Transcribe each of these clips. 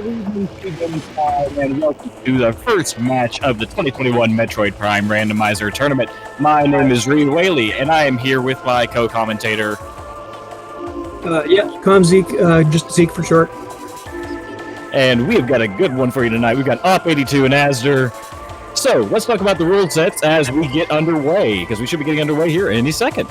evening, SpeedGaming time, and welcome to the first match of the 2021 Metroid Prime Randomizer Tournament. My name is Reed Whaley, and I am here with my co-commentator. Call him Zeke, just Zeke for short. And we have got a good one for you tonight. We've got awp82 and azder. So, let's talk about the rule sets as we get underway, because we should be getting underway here any second.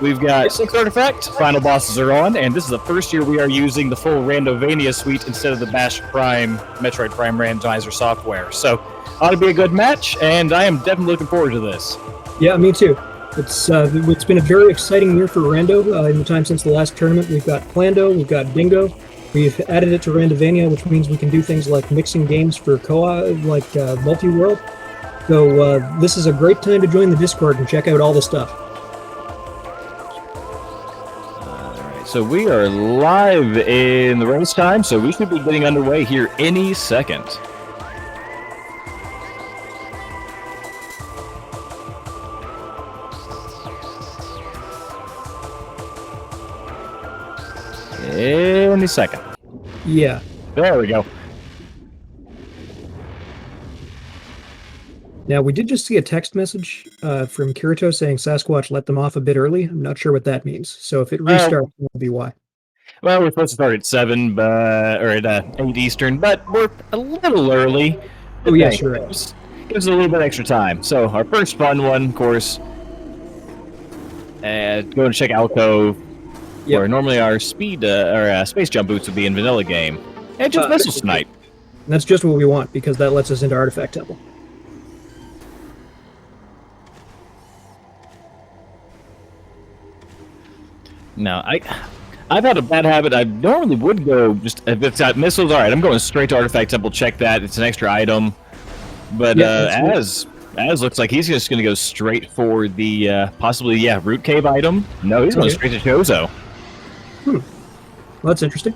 We've got 6 artifacts, final bosses are on, and this is the first year we are using the full Randomania suite instead of the Metroid Prime Randomizer software. So, ought to be a good match, and I am definitely looking forward to this. Yeah, me too. It's been a very exciting year for Rando. In the time since the last tournament, we've got Plando, we've got Bingo, we've added it to Randomania, which means we can do things like mixing games for co-op, like multi-world. So this is a great time to join the Discord and check out all the stuff. So we are live in the race time, so we should be getting underway here any second. Any second. Yeah. There we go. Now, we did just see a text message from Kirito saying Sasquatch let them off a bit early. I'm not sure what that means. So if it restarts, that'll be why. Well, we're supposed to start at 7, or at 8 Eastern, but we're a little early. Oh, yeah, sure. Gives us a little bit extra time. So our first fun one, of course, go and check Alcove, where normally our space jump boots would be in vanilla game. And just missiles tonight. And that's just what we want, because that lets us into Artifact Temple. No, I've had a bad habit. I normally would go just if it's got missiles. All right, I'm going straight to Artifact Temple. Check that; it's an extra item. But Az looks like he's just going to go straight for the possibly Root Cave item. No, he's going straight to Chozo. Well, that's interesting.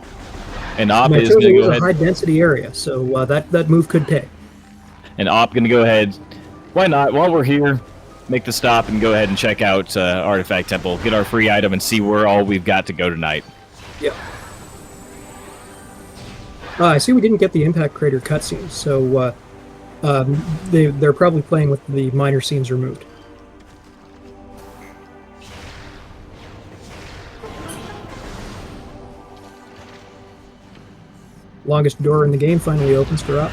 And Op is going to go ahead. A high density area, so that move could pay. And Op going to go ahead. Why not? While we're here, make the stop and go ahead and check out Artifact Temple, get our free item, and see where all we've got to go tonight. Yeah. I see we didn't get the Impact Crater cutscene, so they're probably playing with the minor scenes removed. Longest door in the game finally opens for Up.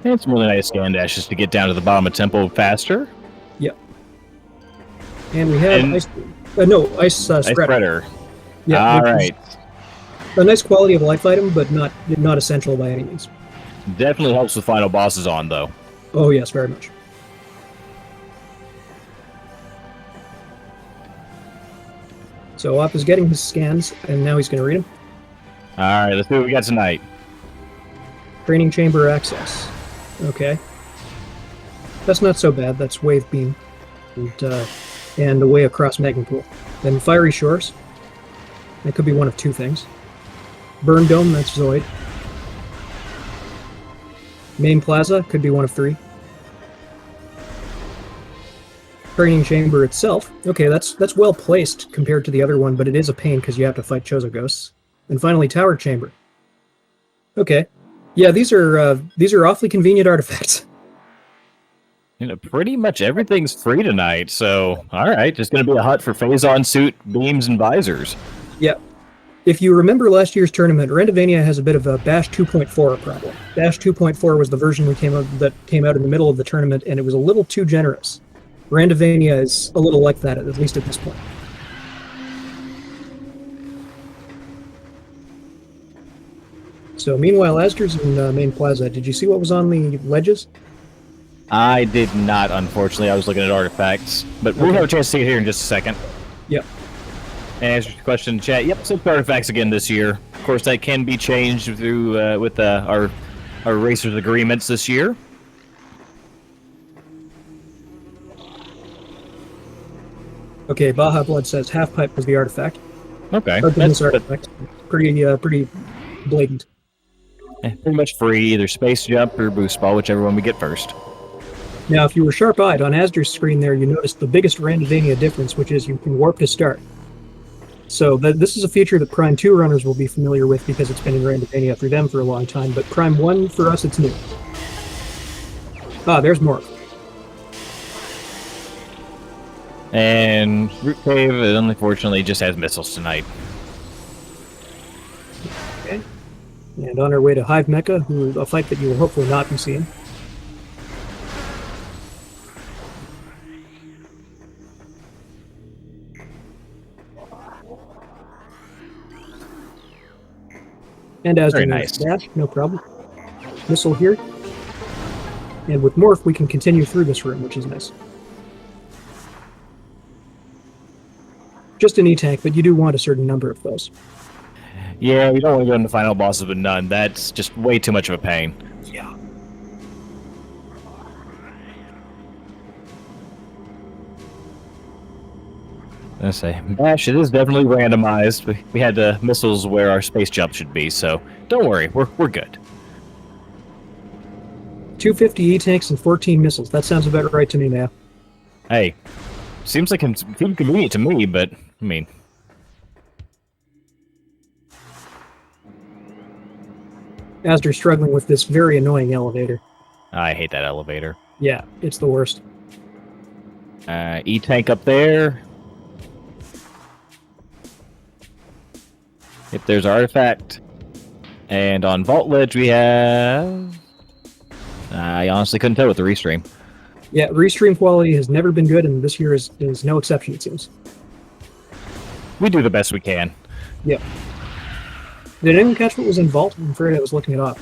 And some really nice scan dashes to get down to the bottom of Temple faster. Yep. And we have Ice Spreader. Yeah. All right. A nice quality of life item, but not essential by any means. Definitely helps with final bosses on, though. Oh, yes, very much. So Op is getting his scans, and now he's going to read them. All right, let's see what we got tonight. Training chamber access. Okay. That's not so bad. That's Wave Beam. And a way across Magma Pool. Then Fiery Shores. That could be one of two things. Burn Dome, that's Zoid. Main Plaza, could be one of three. Training Chamber itself. Okay, that's well placed compared to the other one, but it is a pain because you have to fight Chozo Ghosts. And finally, Tower Chamber. Okay. Yeah, these are awfully convenient artifacts. You know, pretty much everything's free tonight, so all right, just going to be a hut for phase-on suit, beams, and visors. Yeah. If you remember last year's tournament, Randomania has a bit of a Bash 2.4 problem. Bash 2.4 was the version that came out in the middle of the tournament, and it was a little too generous. Randomania is a little like that, at least at this point. So meanwhile, Asder's in Main Plaza. Did you see what was on the ledges? I did not, unfortunately. I was looking at artifacts. But we'll have a chance to see it here in just a second. Yep. And answer your question in the chat. Yep, 6 artifacts again this year. Of course, that can be changed through with our racers agreements this year. Okay, Baja Blood says Half Pipe was the artifact. Okay. That's artifact. Pretty blatant. Pretty much free, either Space Jump or Boost Ball, whichever one we get first. Now, if you were sharp-eyed on Asder's screen there, you noticed the biggest Randomania difference, which is you can warp to start. So this is a feature that Prime 2 runners will be familiar with because it's been in Randomania for them for a long time, but Prime 1, for us, it's new. Ah, there's more. And Root Cave, unfortunately, just has missiles tonight. Okay. And on our way to Hive Mecha, a fight that you will hopefully not be seeing. And as Very nice. Dash, no problem. Missile here. And with Morph, we can continue through this room, which is nice. Just an E-Tank, but you do want a certain number of those. Yeah, we don't want to go into final bosses with none. That's just way too much of a pain. Yeah. I say, Bash, it is definitely randomized. We had the missiles where our space jump should be, so don't worry, we're good. 250 E-Tanks and 14 missiles. That sounds about right to me now. Hey, seems like it's convenient to me, but, I mean... Azder's struggling with this very annoying elevator. I hate that elevator. Yeah, it's the worst. E-Tank up there. If there's artifact. And on Vault Ledge we have... I honestly couldn't tell with the restream. Yeah, restream quality has never been good, and this year is no exception, it seems. We do the best we can. Yep. Did anyone catch what was in Vault? I'm afraid I was looking it up.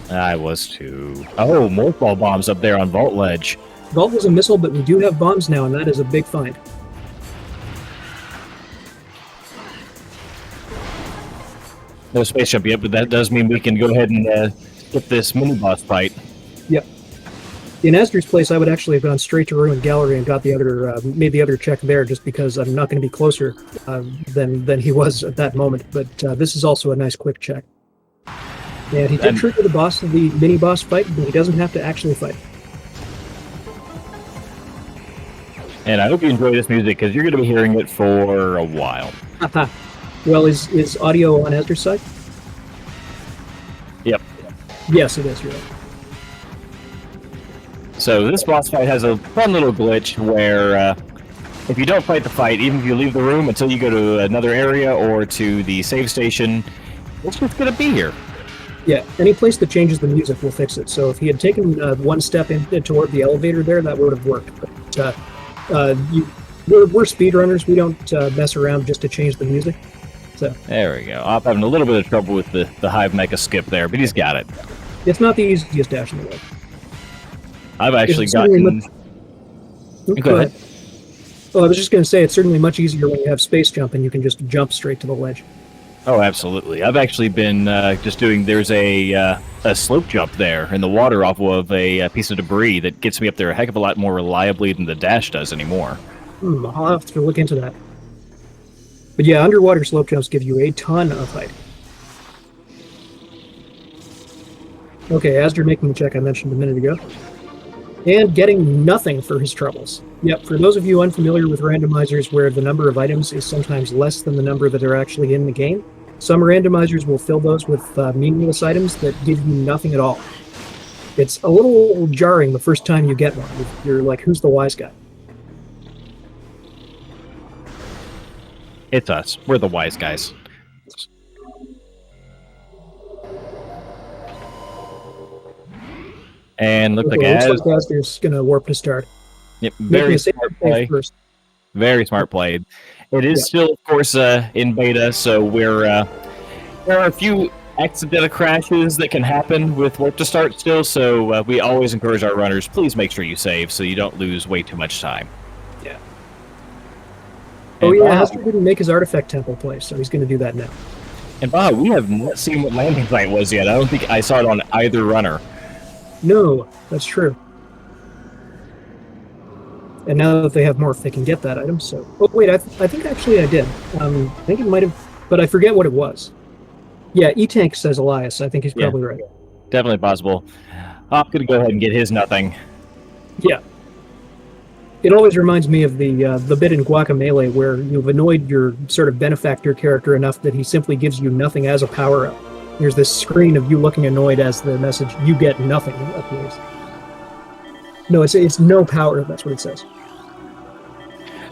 I was too. Oh, morph ball bombs up there on Vault Ledge. Vault was a missile, but we do have bombs now, and that is a big find. No space jump yet, but that does mean we can go ahead and get this mini-boss fight. Yep. In Azder's place, I would actually have gone straight to Ruined Gallery and got the other, made the other check there, just because I'm not going to be closer than he was at that moment. But this is also a nice quick check. And he did trigger the boss of the mini-boss fight, but he doesn't have to actually fight. And I hope you enjoy this music, because you're going to be hearing it for a while. Well, is audio on Azder's side? Yep. Yes, it is. You're right. So this boss fight has a fun little glitch where if you don't fight the fight, even if you leave the room until you go to another area or to the save station, it's just going to be here. Yeah, any place that changes the music will fix it. So if he had taken one step in toward the elevator there, that would have worked. But we're speedrunners. We don't mess around just to change the music. So there we go. I'm having a little bit of trouble with the Hive Mecha skip there, but he's got it. It's not the easiest dash in the world. I've actually gotten... Go ahead. Oh, I was just going to say, it's certainly much easier when you have space jump and you can just jump straight to the ledge. Oh, absolutely. I've actually been just doing... There's a slope jump there in the water off of a piece of debris that gets me up there a heck of a lot more reliably than the dash does anymore. I'll have to look into that. But yeah, underwater slope jumps give you a ton of height. Okay, Azder making the check I mentioned a minute ago. And getting nothing for his troubles. Yep, for those of you unfamiliar with randomizers where the number of items is sometimes less than the number that are actually in the game, some randomizers will fill those with meaningless items that give you nothing at all. It's a little jarring the first time you get one. You're like, who's the wise guy? It's us. We're the wise guys. And looks like Azder's going to warp to start. Yep, very smart play. First. Very smart play. It is still, of course, in beta, so we're there are a few accidental crashes that can happen with warp to start still, so we always encourage our runners, please make sure you save so you don't lose way too much time. Yeah. Oh yeah, Azder didn't make his artifact temple place, so he's going to do that now. And Bob, we have not seen what landing site was yet. I don't think I saw it on either runner. No, that's true. And now that they have morph, they can get that item. So, oh wait, I think actually I did. I think it might have, but I forget what it was. Yeah, E-Tank says Elias. I think he's probably right. Definitely possible. I'm gonna go ahead and get his nothing. Yeah. It always reminds me of the bit in Guacamelee where you've annoyed your sort of benefactor character enough that he simply gives you nothing as a power-up. There's this screen of you looking annoyed as the message, "You get nothing," appears. No, it's no power, that's what it says.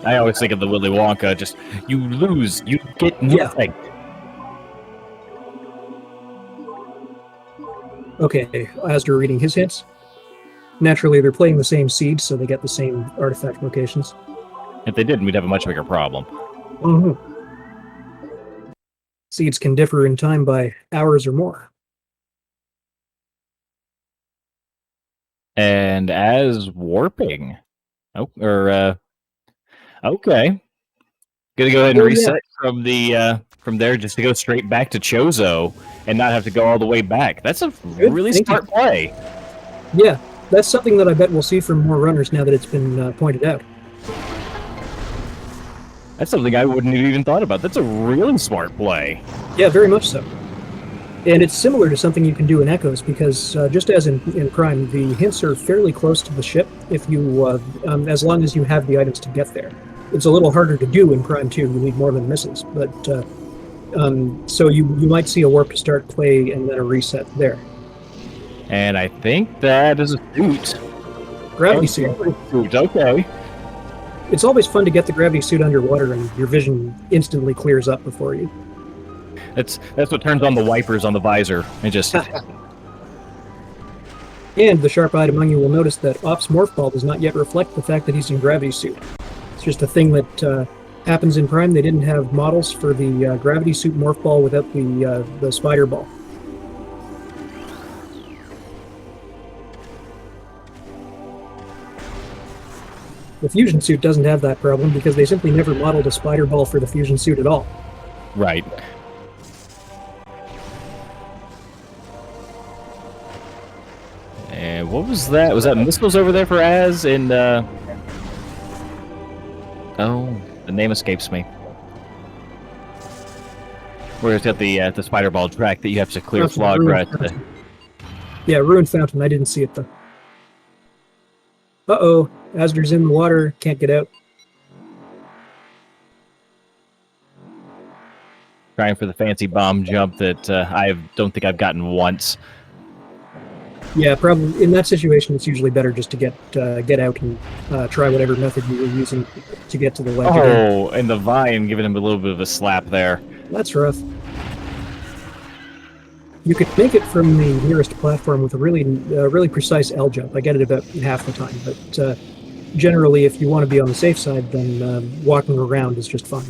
I always think of the Willy Wonka, just, you lose, you get nothing. Okay, Azder reading his hints. Naturally, they're playing the same seeds, so they get the same artifact locations. If they didn't, we'd have a much bigger problem. Mm-hmm. Seeds can differ in time by hours or more. And as warping. Oh, or, okay. Gonna go ahead and reset from the from there just to go straight back to Chozo and not have to go all the way back. That's a really smart play. Yeah, that's something that I bet we'll see from more runners now that it's been pointed out. That's something I wouldn't have even thought about. That's a really smart play. Yeah, very much so. And it's similar to something you can do in Echoes, because just as in Prime, the hints are fairly close to the ship if you, as long as you have the items to get there. It's a little harder to do in Prime 2. You need more than missiles, but so you might see a warp to start play and then a reset there. And I think that is a suit. Gravity suit. Okay. It's always fun to get the gravity suit underwater and your vision instantly clears up before you. That's what turns on the wipers on the visor. And just... And the sharp-eyed among you will notice that Op's morph ball does not yet reflect the fact that he's in gravity suit. It's just a thing that happens in Prime. They didn't have models for the gravity suit morph ball without the spider ball. The fusion suit doesn't have that problem because they simply never modeled a spider ball for the fusion suit at all. Right. And what was that? Was that missiles over there for Az? And oh, the name escapes me. Where it's got the spider ball track that you have to clear flog right. Yeah, Ruined Fountain. I didn't see it though. Uh-oh, Azder's in the water, can't get out. Trying for the fancy bomb jump that I don't think I've gotten once. Yeah, probably in that situation, it's usually better just to get out and try whatever method you were using to get to the ledge. Oh, and the vine giving him a little bit of a slap there. That's rough. You could make it from the nearest platform with a really precise L jump. I get it about half the time, but generally, if you want to be on the safe side, then walking around is just fine.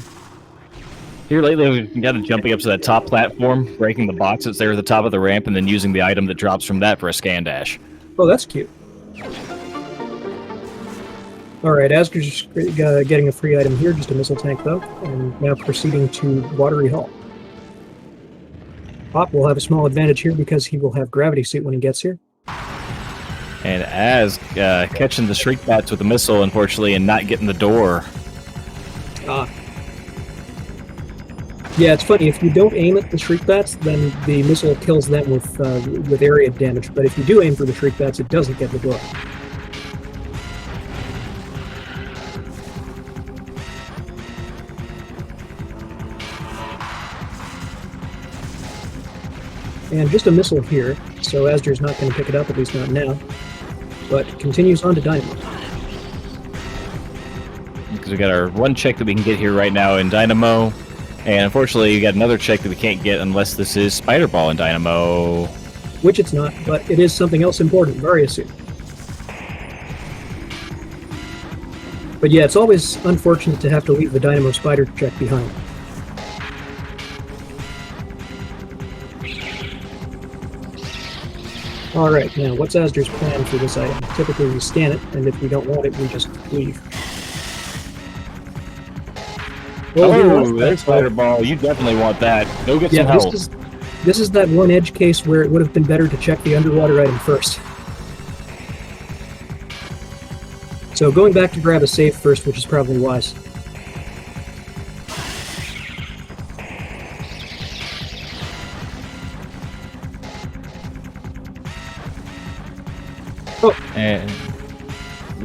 Here lately, we've got it jumping up to that top platform, breaking the box that's there at the top of the ramp, and then using the item that drops from that for a scan dash. Oh, that's cute. Alright, Azder's getting a free item here, just a missile tank though, and now proceeding to Watery Hall. Pop will have a small advantage here because he will have gravity suit when he gets here. And Az catching the Shriek Bats with a missile, unfortunately, and not getting the door. Ah. Yeah, it's funny. If you don't aim at the Shriek Bats, then the missile kills them with area damage. But if you do aim for the Shriek Bats, it doesn't get the door. And just a missile here, so Azder's not going to pick it up, at least not now. But continues on to Dynamo. Because we got our one check that we can get here right now in Dynamo. And unfortunately, we got another check that we can't get unless this is Spider Ball in Dynamo. Which it's not, but it is something else important, Varia Suit. But yeah, it's always unfortunate to have to leave the Dynamo Spider check behind. Alright, now what's Azder's plan for this item? Typically we scan it, and if we don't want it, we just leave. Well, there's Spider Ball. You definitely want that. Go get some help. This is that one edge case where it would have been better to check the underwater item first. So going back to grab a save first, which is probably wise. Oh. And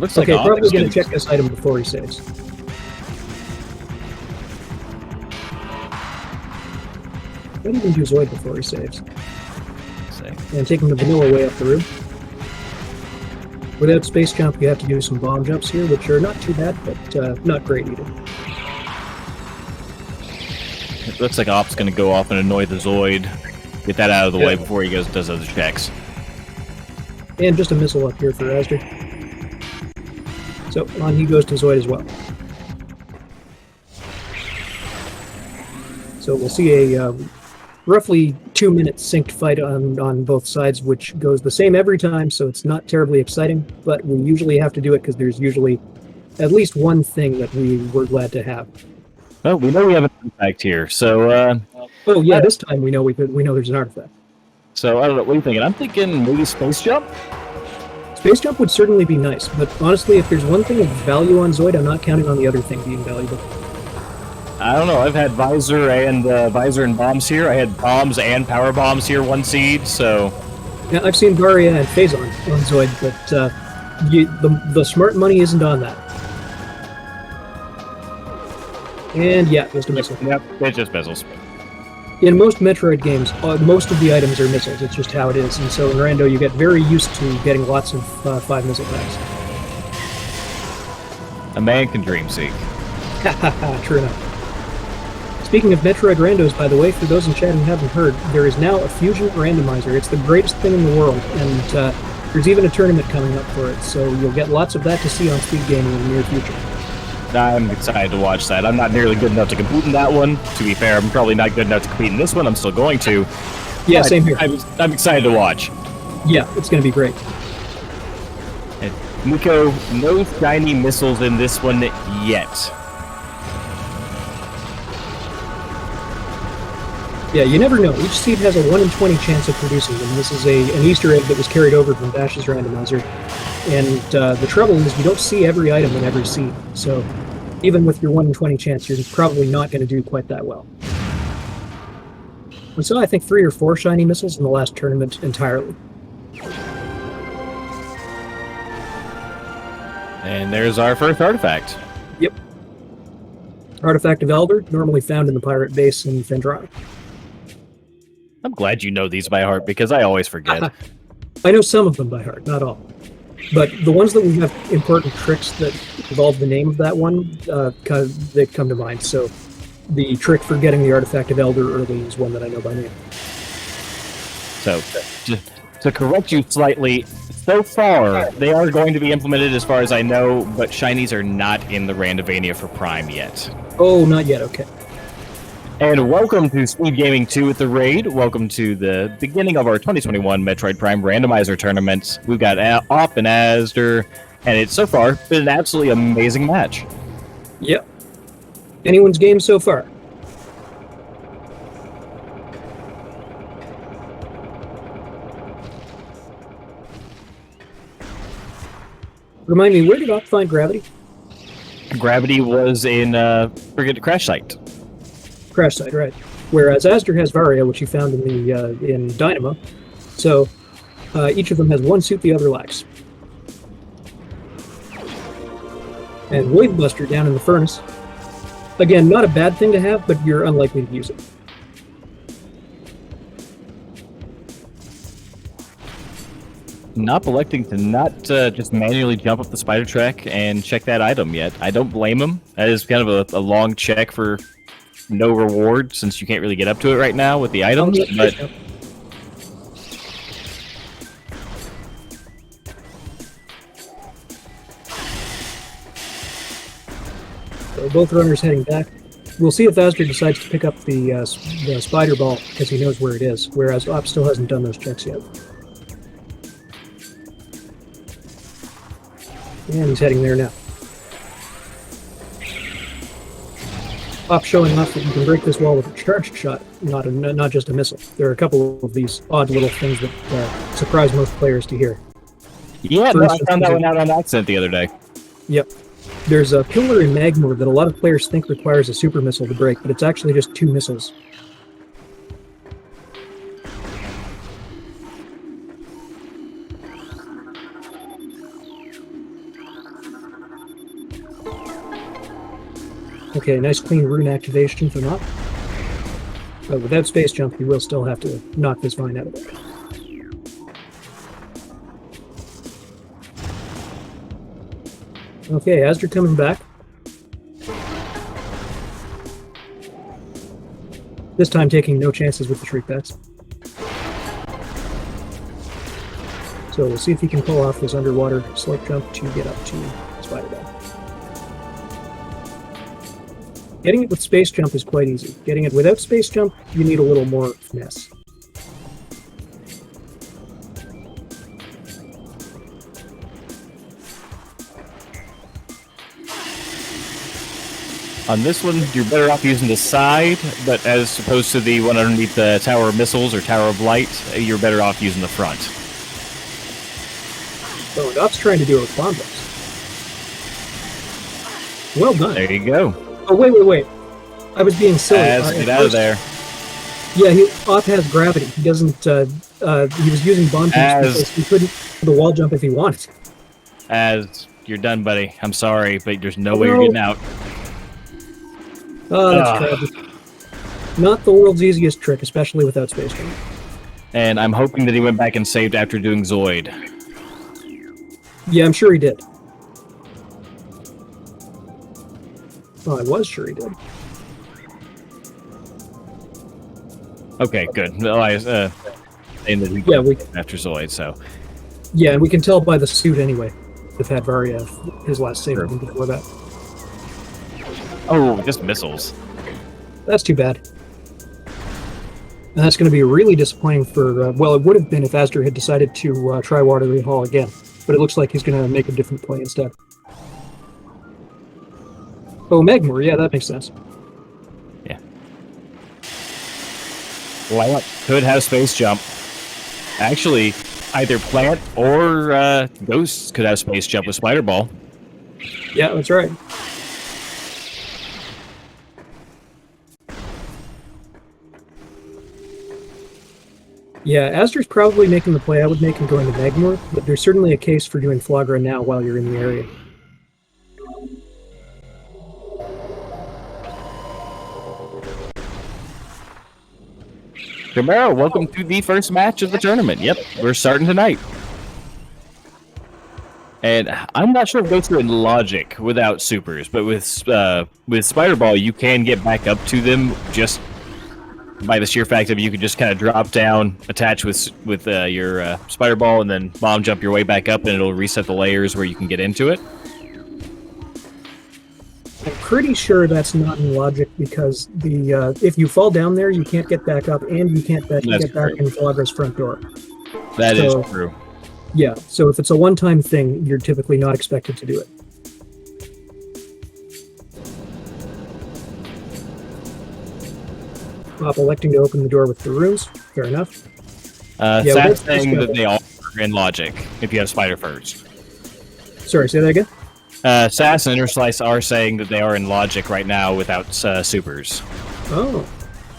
Looks like Okay, probably Optic's gonna gonna check this item before he saves. Might even do Zoid before he saves. And take him the vanilla way up the room. Without space jump, you have to do some bomb jumps here, which are not too bad, but not great either. It looks like Op's gonna go off and annoy the Zoid. Get that out of the way before he does other checks. And just a missile up here for azder. So on he goes to Zoid as well. So we'll see a roughly 2-minute synced fight on both sides, which goes the same every time, so it's not terribly exciting, but we usually have to do it because there's usually at least one thing that we're glad to have. Well, we know we have an artifact here, so oh yeah, this time we know there's an artifact. So I don't know, what are you thinking? I'm thinking maybe space jump? Space jump would certainly be nice, but honestly, if there's one thing of value on Zoid, I'm not counting on the other thing being valuable. I don't know. I've had visor and bombs here. I had bombs and power bombs here, 1 seed. So yeah, I've seen Varia and Phazon on Zoid, but the smart money isn't on that. And yeah, just a missile. Yep, it's just missiles. In most Metroid games, most of the items are missiles. It's just how it is. And so in Rando, you get very used to getting lots of 5 missile packs. A man can dream seek. True enough. Speaking of Metroid Randos, by the way, for those in chat who haven't heard, there is now a Fusion Randomizer. It's the greatest thing in the world, and there's even a tournament coming up for it, so you'll get lots of that to see on SpeedGaming in the near future. I'm excited to watch that. I'm not nearly good enough to compete in that one. To be fair, I'm probably not good enough to compete in this one. I'm still going to. Yeah, same here. I'm excited to watch. Yeah, it's going to be great. And Nico, no shiny missiles in this one yet. Yeah, you never know. Each seed has a 1 in 20 chance of producing them. This is an Easter egg that was carried over from Bash's Randomizer. And the trouble is you don't see every item in every seed. So even with your 1 in 20 chance, you're probably not going to do quite that well. We saw, I think, 3 or 4 shiny missiles in the last tournament entirely. And there's our first artifact. Yep. Artifact of Elder, normally found in the pirate base in Fendrana. I'm glad you know these by heart, because I always forget. I know some of them by heart, not all. But the ones that we have important tricks that involve the name of that one, they come to mind. So the trick for getting the Artifact of Elder early is one that I know by name. So, to correct you slightly, so far, they are going to be implemented as far as I know, but shinies are not in the Randomania for Prime yet. Oh, not yet, okay. And welcome to SpeedGaming 2 with the raid. Welcome to the beginning of our 2021 Metroid Prime Randomizer Tournament. We've got Op and azder, and it's so far been an absolutely amazing match. Yep. Anyone's game so far? Remind me, where did Op find Gravity? Gravity was in Crash Site. Crash Site, right. Whereas azder has Varia, which he found in Dynamo. So each of them has 1 suit the other lacks. And Wave Buster down in the furnace. Again, not a bad thing to have, but you're unlikely to use it. Not electing to not just manually jump up the spider track and check that item yet. I don't blame him. That is kind of a long check for no reward, since you can't really get up to it right now with the items, but... So both runners heading back. We'll see if azder decides to pick up the spider ball, because he knows where it is, whereas Op still hasn't done those checks yet. And he's heading there now. Op showing off that you can break this wall with a charged shot, not just a missile. There are a couple of these odd little things that surprise most players to hear. Yeah, no, I found that one out on accident the other day. Yep. There's a pillar in Magmor that a lot of players think requires a super missile to break, but it's actually just 2 missiles. Okay, nice clean rune activation from up. But without space jump, you will still have to knock this vine out of there. Okay, azder coming back. This time taking no chances with the shriek bats. So we'll see if he can pull off this underwater slope jump to get up to Spider-Man. Getting it with space jump is quite easy. Getting it without space jump, you need a little more finesse. On this one, you're better off using the side, but as opposed to the one underneath the Tower of Missiles or Tower of Light, you're better off using the front. So Dop's trying to do it with bombs. Well done. There you go. Oh, wait. I was being silly. Get out of there. Yeah, Op has gravity. He doesn't, he was using bomb jumps because he couldn't do the wall jump if he wanted. Az, you're done, buddy. I'm sorry, but there's no way you're getting out. Oh, that's tragic. Not the world's easiest trick, especially without space jump. And I'm hoping that he went back and saved after doing Zoid. Yeah, I'm sure he did. Oh, I was sure he did. Okay, good. No, saying that he after Zoid, so. Yeah, and we can tell by the suit anyway. If Hadvariev, his last save before that. Oh, just missiles. That's too bad. And that's going to be really disappointing for, well, it would have been if azder had decided to try Watery Hall again. But it looks like he's going to make a different play instead. Oh, Magmore, yeah, that makes sense. Yeah. Plant could have space jump. Actually, either Plant or Ghosts could have space jump with Spider Ball. Yeah, that's right. Yeah, azder's probably making the play I would make and going to Magmore, but there's certainly a case for doing Flagra now while you're in the area. Camaro, welcome to the first match of the tournament. Yep, we're starting tonight. And I'm not sure if Ghosts are in Logic without supers, but with Spider Ball, you can get back up to them just by the sheer fact of you can just kind of drop down, attach with your Spider Ball, and then bomb jump your way back up, and it'll reset the layers where you can get into it. I'm pretty sure that's not in Logic because the if you fall down there, you can't get back up, and you can't get back in Flagra's front door. That is true. Yeah, so if it's a one-time thing, you're typically not expected to do it. Op electing to open the door with the runes. Fair enough. That's saying that they are in Logic if you have Spider first. Sorry, say that again? Sass and Interslice are saying that they are in Logic right now without supers. Oh.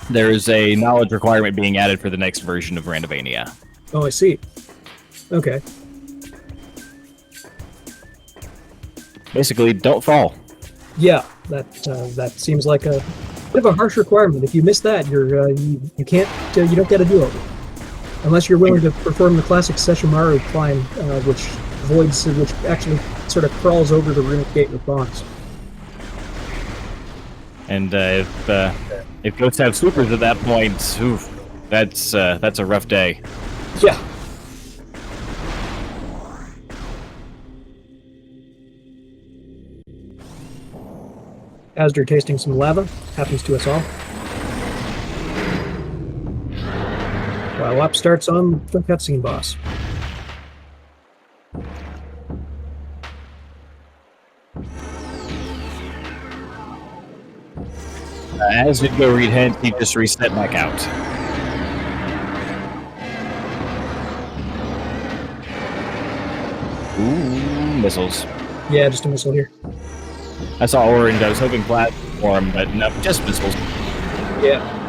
There is a knowledge requirement being added for the next version of Randomania. Oh, I see. Okay. Basically, don't fall. Yeah, that seems like a bit of a harsh requirement. If you miss that, you can't you don't get a do-over, unless you're willing to perform the classic Sesshomaru climb, which actually sort of crawls over the runic gate with bombs. And if Ghosts have supers at that point, oof, that's a rough day. Yeah. azder tasting some lava. Happens to us all. While Op starts on the cutscene boss. As it go read hint, he just reset back out. Ooh, missiles. Yeah, just a missile here. I saw orange. I was hoping platform, but no, just missiles. Yeah.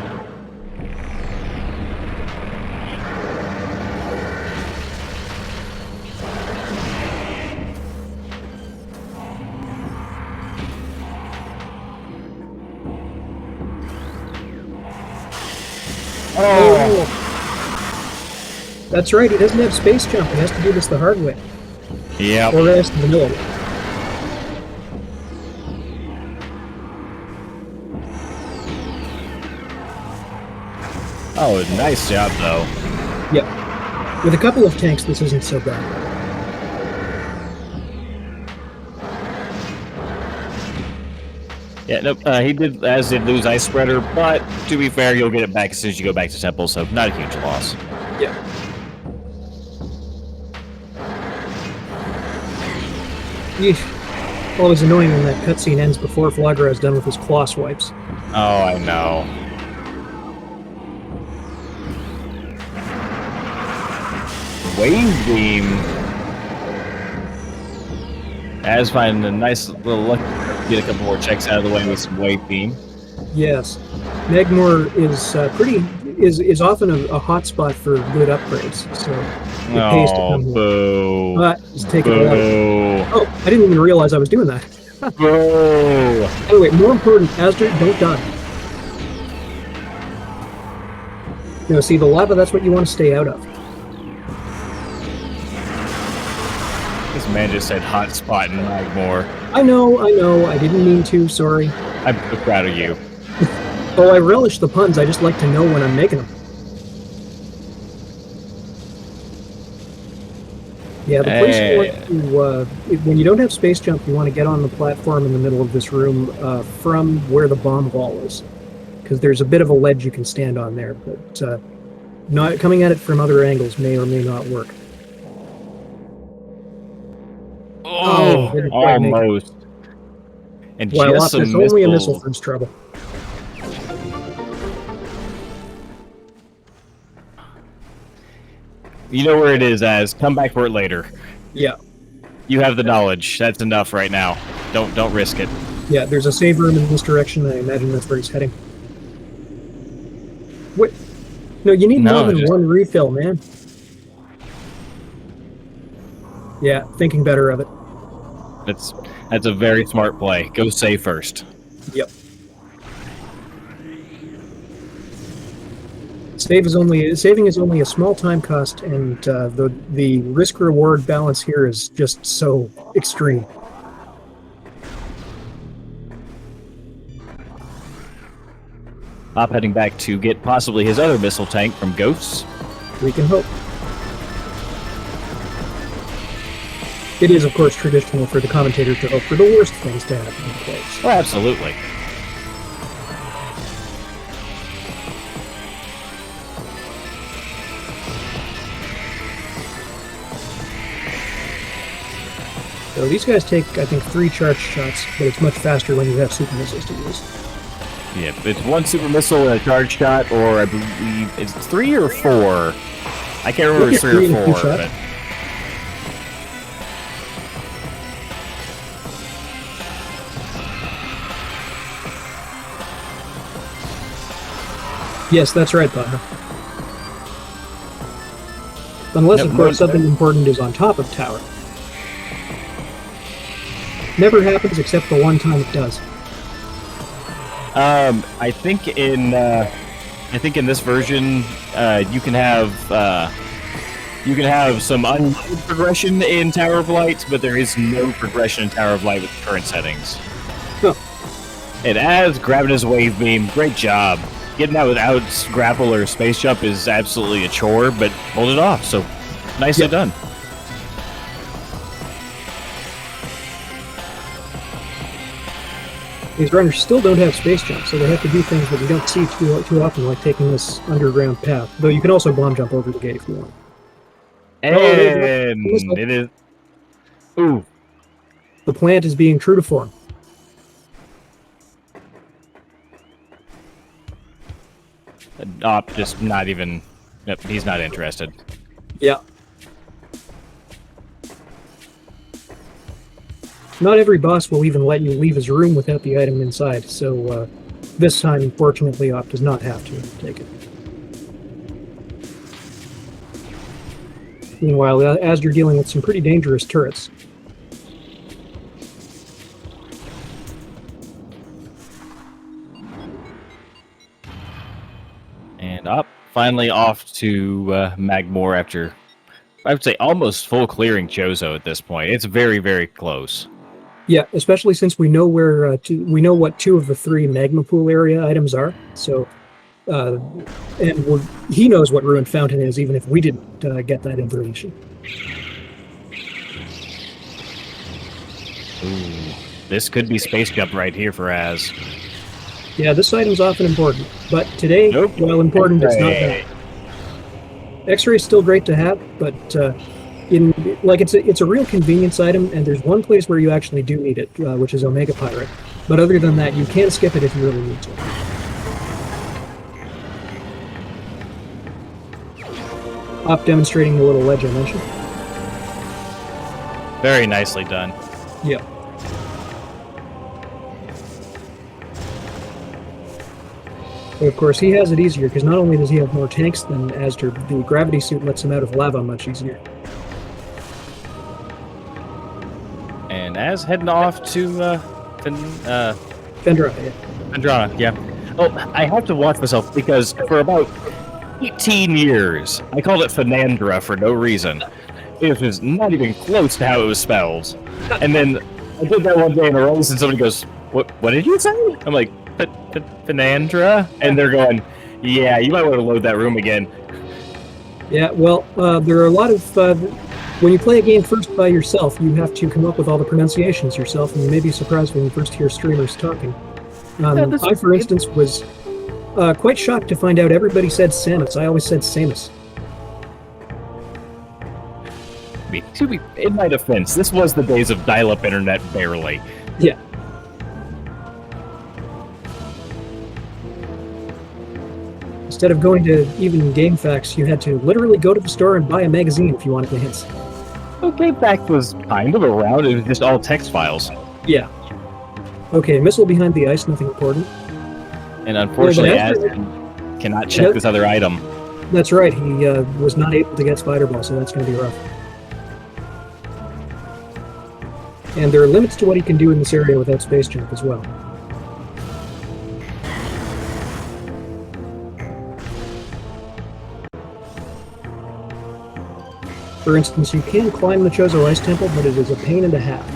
Oh! That's right, he doesn't have space jump. He has to do this the hard way. Yeah. Or the vanilla way. Oh, nice job, though. Yep. With a couple of tanks, this isn't so bad. Yeah, nope. He did lose Ice Spreader, but to be fair, you'll get it back as soon as you go back to Temple, so not a huge loss. Yeah. Yeesh. Always annoying when that cutscene ends before Flagra is done with his claw swipes. Oh, I know. Wave Beam. As finding a nice little look. Get a couple more checks out of the way with some Wave Beam. Yes. Magmor is often a hotspot for good upgrades, so it pays to come here. Boo. Just take it out. Boo. Oh, I didn't even realize I was doing that. Boo. Anyway, more important, Azder, don't die. You know, see, the lava, that's what you want to stay out of. This man just said hotspot in Magmor. I know, I didn't mean to, sorry. I'm so proud of you. Oh, I relish the puns, I just like to know when I'm making them. Yeah, the place you want to, when you don't have space jump, you want to get on the platform in the middle of this room from where the bomb wall is. Because there's a bit of a ledge you can stand on there, but not coming at it from other angles may or may not work. Oh, almost. And while just Optus, only a missile brings trouble. You know where it is, Az. Come back for it later. Yeah. You have the knowledge. That's enough right now. Don't risk it. Yeah, there's a save room in this direction. I imagine that's where he's heading. What? No, you need more than one refill, man. Yeah, thinking better of it. That's a very smart play. Go save first. Yep. Saving is only a small time cost, and the risk reward balance here is just so extreme. Op heading back to get possibly his other missile tank from Ghosts. We can hope. It is, of course, traditional for the commentator to hope for the worst things to happen in plays. Oh, absolutely. So these guys take, I think, 3 charge shots, but it's much faster when you have super missiles to use. Yeah, it's 1 super missile and a charge shot, or I believe it's 3 or 4. I can't remember if it's 3 or 4, but... Yes, that's right, Bob. Unless, of course, something important is on top of tower. Never happens except the one time it does. I think in this version, you can have some unlimited progression in Tower of Light, but there is no progression in Tower of Light with the current settings. Huh. And as grabbing his wave beam, great job. Getting that without grapple or space jump is absolutely a chore, but pulled it off, so nicely done. These runners still don't have space jump, so they have to do things that we don't see too often, like taking this underground path. Though you can also bomb jump over the gate if you want. And it is... Ooh. The plant is being true to form. Just not even... Nope, he's not interested. Yeah. Not every boss will even let you leave his room without the item inside, so this time, fortunately, Op does not have to take it. Meanwhile, as you're dealing with some pretty dangerous turrets. And Op finally off to Magmore after, I would say, almost full clearing Chozo at this point. It's very, very close. Yeah, especially since we know where we know what 2 of the 3 magma pool area items are. So, and he knows what Ruined Fountain is, even if we didn't get that information. Ooh, this could be Space Jump right here for Az. Yeah, this item's often important, but today, Nope. while important, it's not that. X-ray is still great to have, but it's a real convenience item, and there's one place where you actually do need it, which is Omega Pirate. But other than that, you can skip it if you really need to. Op demonstrating the little ledge I mentioned. Very nicely done. Yeah. But of course, he has it easier, because not only does he have more tanks than Azder, the gravity suit lets him out of lava much easier. And Az heading off to Fendra, yeah. Andrana, yeah. Oh, I have to watch myself because for about 18 years, I called it Fenandra for no reason. It was not even close to how it was spelled. And then I did that one day in a row, and somebody goes, "What did you say?" I'm like, Fenandra? And they're going, "Yeah, you might want to load that room again." Yeah, well, there are a lot of... when you play a game first by yourself, you have to come up with all the pronunciations yourself, and you may be surprised when you first hear streamers talking. I, for instance, was quite shocked to find out everybody said Samus. I always said Samus. In my defense, this was the days of dial-up internet, barely. Yeah. Instead of going to even GameFAQs, you had to literally go to the store and buy a magazine if you wanted the hints. Well, GameFAQs was kind of around. It was just all text files. Yeah. Okay, missile behind the ice, nothing important. And unfortunately, Az cannot check this other item. That's right, he was not able to get Spider Ball, so that's going to be rough. And there are limits to what he can do in this area without Space Jump as well. For instance, you can climb the Chozo Ice Temple, but it is a pain and a half.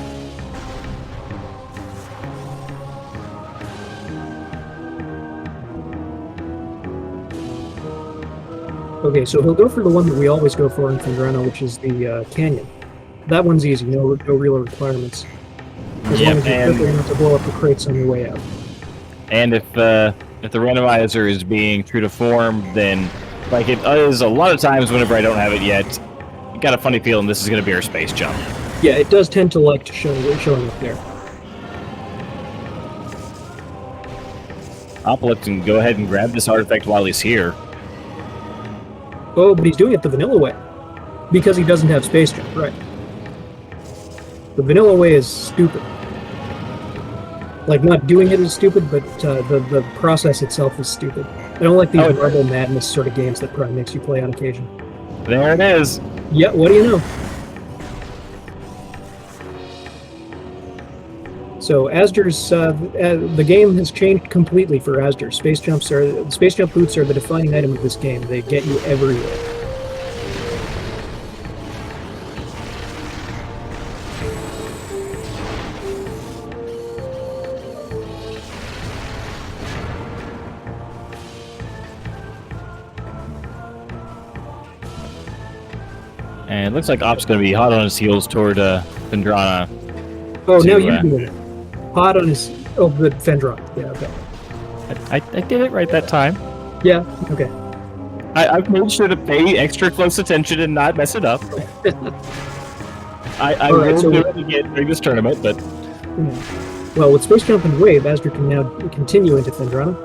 Okay, so he'll go for the one that we always go for in Fendrano, which is the canyon. That one's easy, no real requirements. As long as you're careful enough to blow up the crates on your way out. And if the randomizer is being true to form, then, like it is a lot of times whenever I don't have it yet, I got a funny feeling this is going to be our Space Jump. Yeah, it does tend to like to showing up there. Opelix can go ahead and grab this artifact while he's here. Oh, but he's doing it the vanilla way. Because he doesn't have Space Jump, right. The vanilla way is stupid. Like, not doing it is stupid, but the process itself is stupid. I don't like these Marble Madness sort of games that Prime makes you play on occasion. There it is. Yeah, what do you know? So Azder's the game has changed completely for Azder. Space Jump boots are the defining item of this game. They get you everywhere. And it looks like Op's going to be hot on his heels toward Fendrana. Oh, now you're doing it. Hot on his... Oh, the Fendra. Yeah, okay. I did it right that time. Yeah, okay. I've made sure to pay extra close attention and not mess it up. I will do it again during this tournament, but... Well, with Space Jump and Wave, Azder can now continue into Fendrana.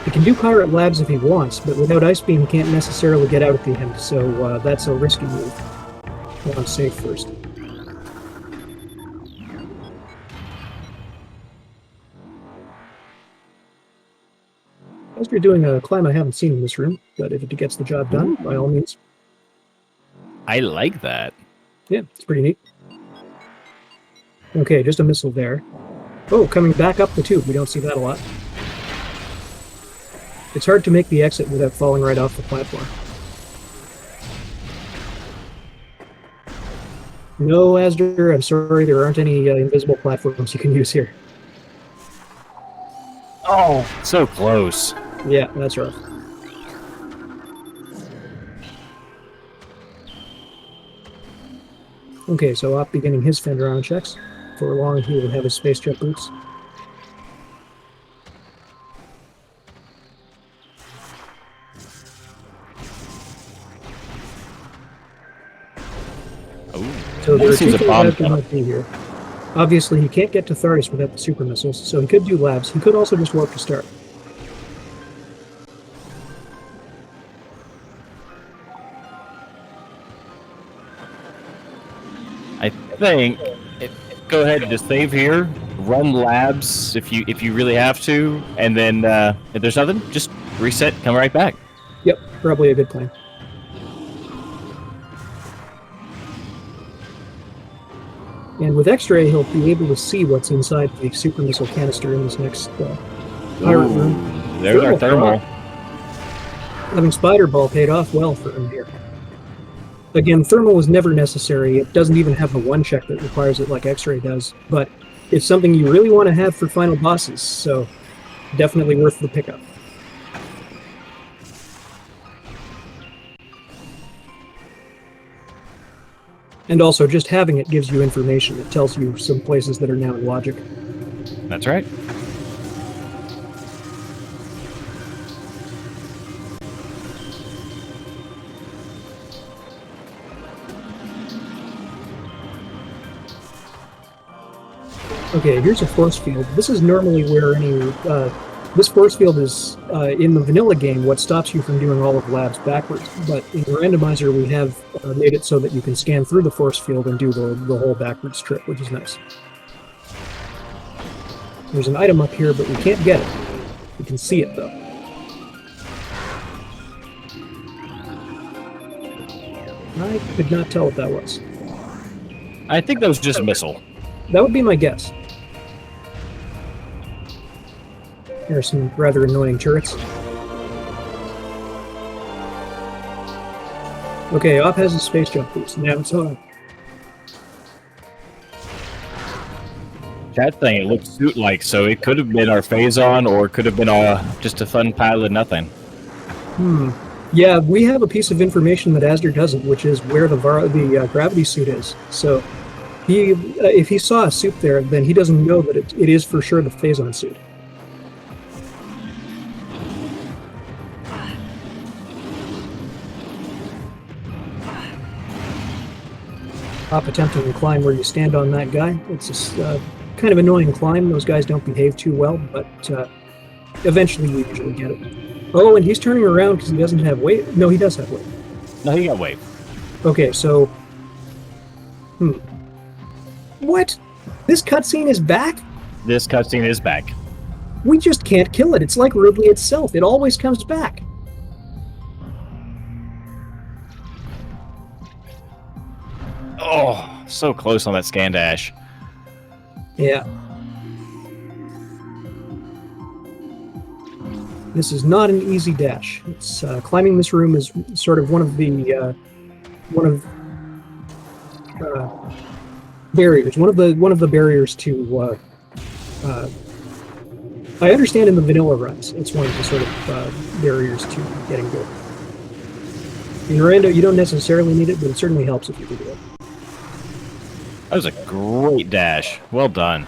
He can do Pirate Labs if he wants, but without Ice Beam he can't necessarily get out at the end, so that's a risky move. I want to save first. Azder doing a climb I haven't seen in this room, but if it gets the job done, by all means. I like that. Yeah, it's pretty neat. Okay, just a missile there. Oh, coming back up the tube. We don't see that a lot. It's hard to make the exit without falling right off the platform. No, Azder, I'm sorry, there aren't any invisible platforms you can use here. Oh, so close. Yeah, that's rough. Okay, so Op beginning his fender on checks. For long, he will have his space jet boots. So there are two things Azder might do here. Obviously, he can't get to Thardis without the super missiles, so he could do labs. He could also just warp to start. I think go ahead and just save here, run labs if you really have to, and then if there's nothing, just reset, come right back. Yep, probably a good plan. And with X-ray, he'll be able to see what's inside the super missile canister in this next pirate room. There's our thermal. Having Spider Ball paid off well for him here. Again, thermal was never necessary. It doesn't even have the one check that requires it like X-ray does, but it's something you really want to have for final bosses, so definitely worth the pickup. And also, just having it gives you information. It tells you some places that are now in logic. That's right. Okay, here's a force field. This is normally where any... this force field is, in the vanilla game, what stops you from doing all of labs backwards. But in the randomizer, we have made it so that you can scan through the force field and do the whole backwards trip, which is nice. There's an item up here, but we can't get it. We can see it, though. I could not tell what that was. I think that was just a missile. That would be my guess. There are some rather annoying turrets. Okay, Op has a space jump boost. Now it's on. That thing, it looks suit-like, so it could have been our Phazon, or it could have been just a fun pile of nothing. Yeah, we have a piece of information that Azder doesn't, which is where the gravity suit is. So, if he saw a suit there, then he doesn't know that it is for sure the Phazon suit. Op attempting to climb where you stand on that guy. It's a kind of annoying climb. Those guys don't behave too well, but eventually you usually get it. Oh, and he's turning around because he doesn't have weight. No, he does have weight. No, he got weight. Okay, so... What? This cutscene is back? This cutscene is back. We just can't kill it. It's like Ridley itself. It always comes back. Oh, so close on that scan dash. Yeah. This is not an easy dash. It's climbing this room is sort of one of the barriers. One of the barriers to. I understand in the vanilla runs, it's one of the sort of barriers to getting good. In Rando, you don't necessarily need it, but it certainly helps if you do it. That was a great dash. Well done.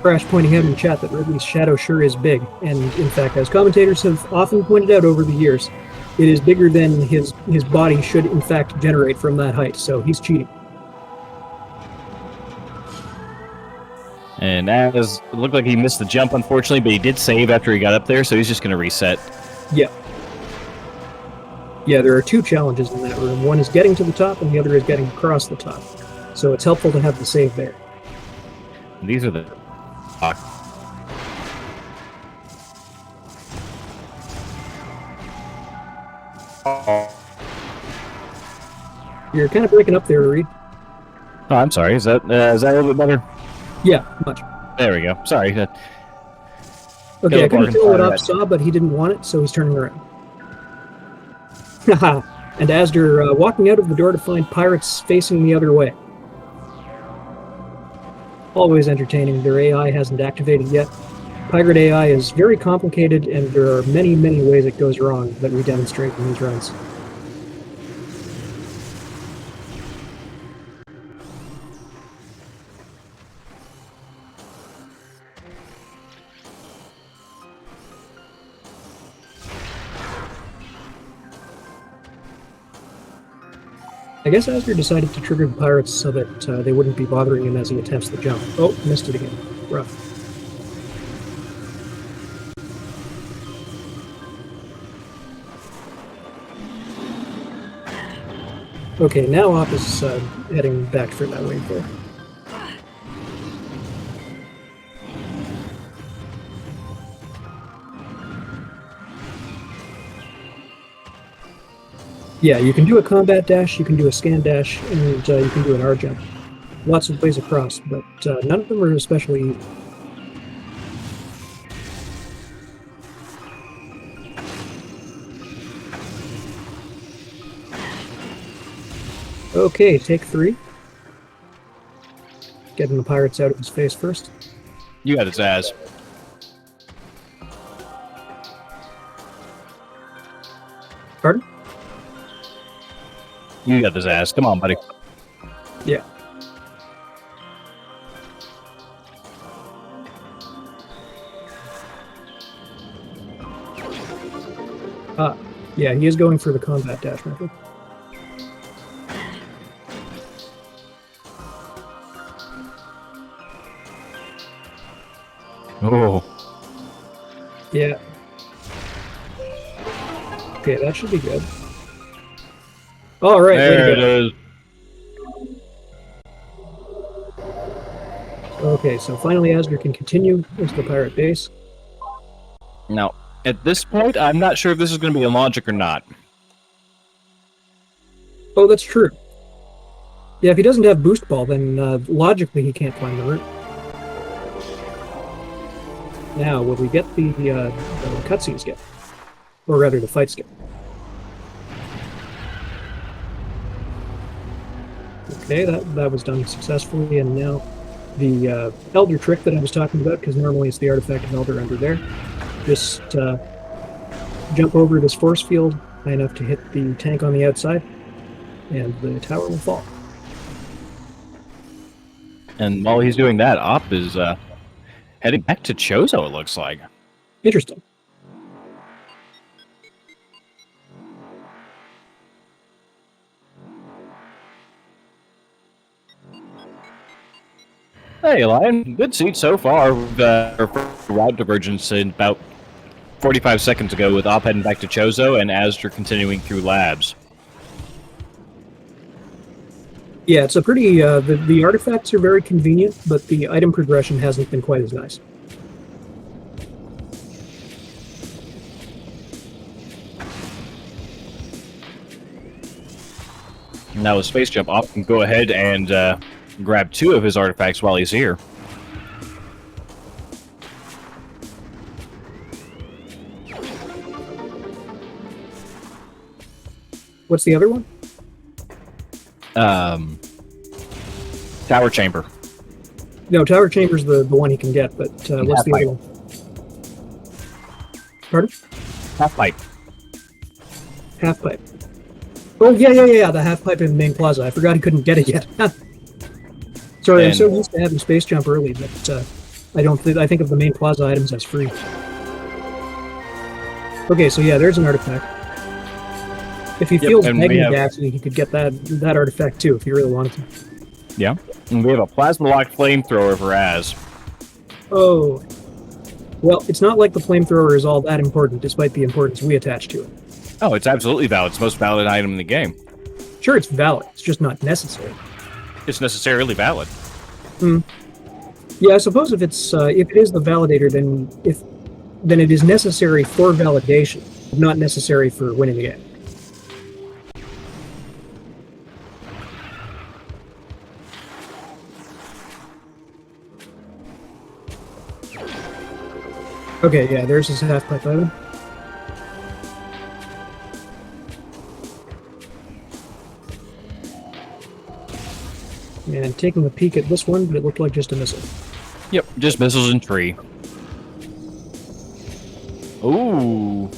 Crash pointing out in the chat that Ridley's shadow sure is big, and in fact, as commentators have often pointed out over the years, it is bigger than his body should in fact generate from that height, so he's cheating. And as it looked like he missed the jump, unfortunately, but he did save after he got up there, so he's just going to reset. Yeah. Yeah, there are two challenges in that room. One is getting to the top, and the other is getting across the top. So it's helpful to have the save there. These are the... You're kind of breaking up there, Reed. Oh, I'm sorry. Is that a little bit better? Yeah, much. There we go. Sorry. Okay, I couldn't tell what Op saw, but he didn't want it, so he's turning around. Haha. And Azder walking out of the door to find pirates facing the other way. Always entertaining. Their AI hasn't activated yet. Pirate AI is very complicated, and there are many, many ways it goes wrong that we demonstrate in these runs. I guess Azder decided to trigger the pirates so that they wouldn't be bothering him as he attempts the jump. Oh, missed it again. Rough. Okay, now Op is heading back for that wave there. Yeah, you can do a combat dash, you can do a scan dash, and you can do an R jump. Lots of ways across, but none of them are especially easy. Okay, take 3. Getting the pirates out of his face first. You got his ass. Pardon? You got his ass. Come on, buddy. Yeah. Yeah, he is going for the combat dash method. Oh. Yeah. Okay, that should be good. All right, there it is. Okay, so finally Azder can continue into the pirate base. Now, at this point, I'm not sure if this is going to be in logic or not. Oh, that's true. Yeah, if he doesn't have boost ball, then logically he can't climb the route. Now, will we get the cutscenes get? Or rather, the fights get? Okay, that was done successfully, and now the Elder trick that I was talking about, because normally it's the artifact of Elder under there. Just jump over this force field high enough to hit the tank on the outside, and the tower will fall. And while he's doing that, Op is heading back to Chozo, it looks like. Interesting. Hey, Lion. Good seat so far. Our route divergence in about 45 seconds ago with Op heading back to Chozo and Azder continuing through labs. Yeah, it's a pretty... the artifacts are very convenient, but the item progression hasn't been quite as nice. Now with Space Jump, Op can go ahead and grab 2 of his artifacts while he's here. What's the other one? Tower Chamber. No, Tower Chamber's the one he can get, but what's the other one? Pardon? Half pipe. Half pipe. Oh, yeah, the half pipe in the main plaza. I forgot he couldn't get it yet. Sorry, I'm so used to having Space Jump early that I think of the main plaza items as free. Okay, so yeah, there's an artifact. If he feels begging actually, he could get that artifact too, if he really wanted to. Yeah. And we have a plasma locked flamethrower for Az. Oh. Well, it's not like the flamethrower is all that important, despite the importance we attach to it. Oh, it's absolutely valid. It's the most valid item in the game. Sure, it's valid. It's just not necessary. It's necessarily valid. Yeah, I suppose if it is the validator, then it is necessary for validation, not necessary for winning the game. Okay, yeah, there's his half-pipe item. And taking a peek at this one, but it looked like just a missile. Yep, just missiles and tree. Ooh,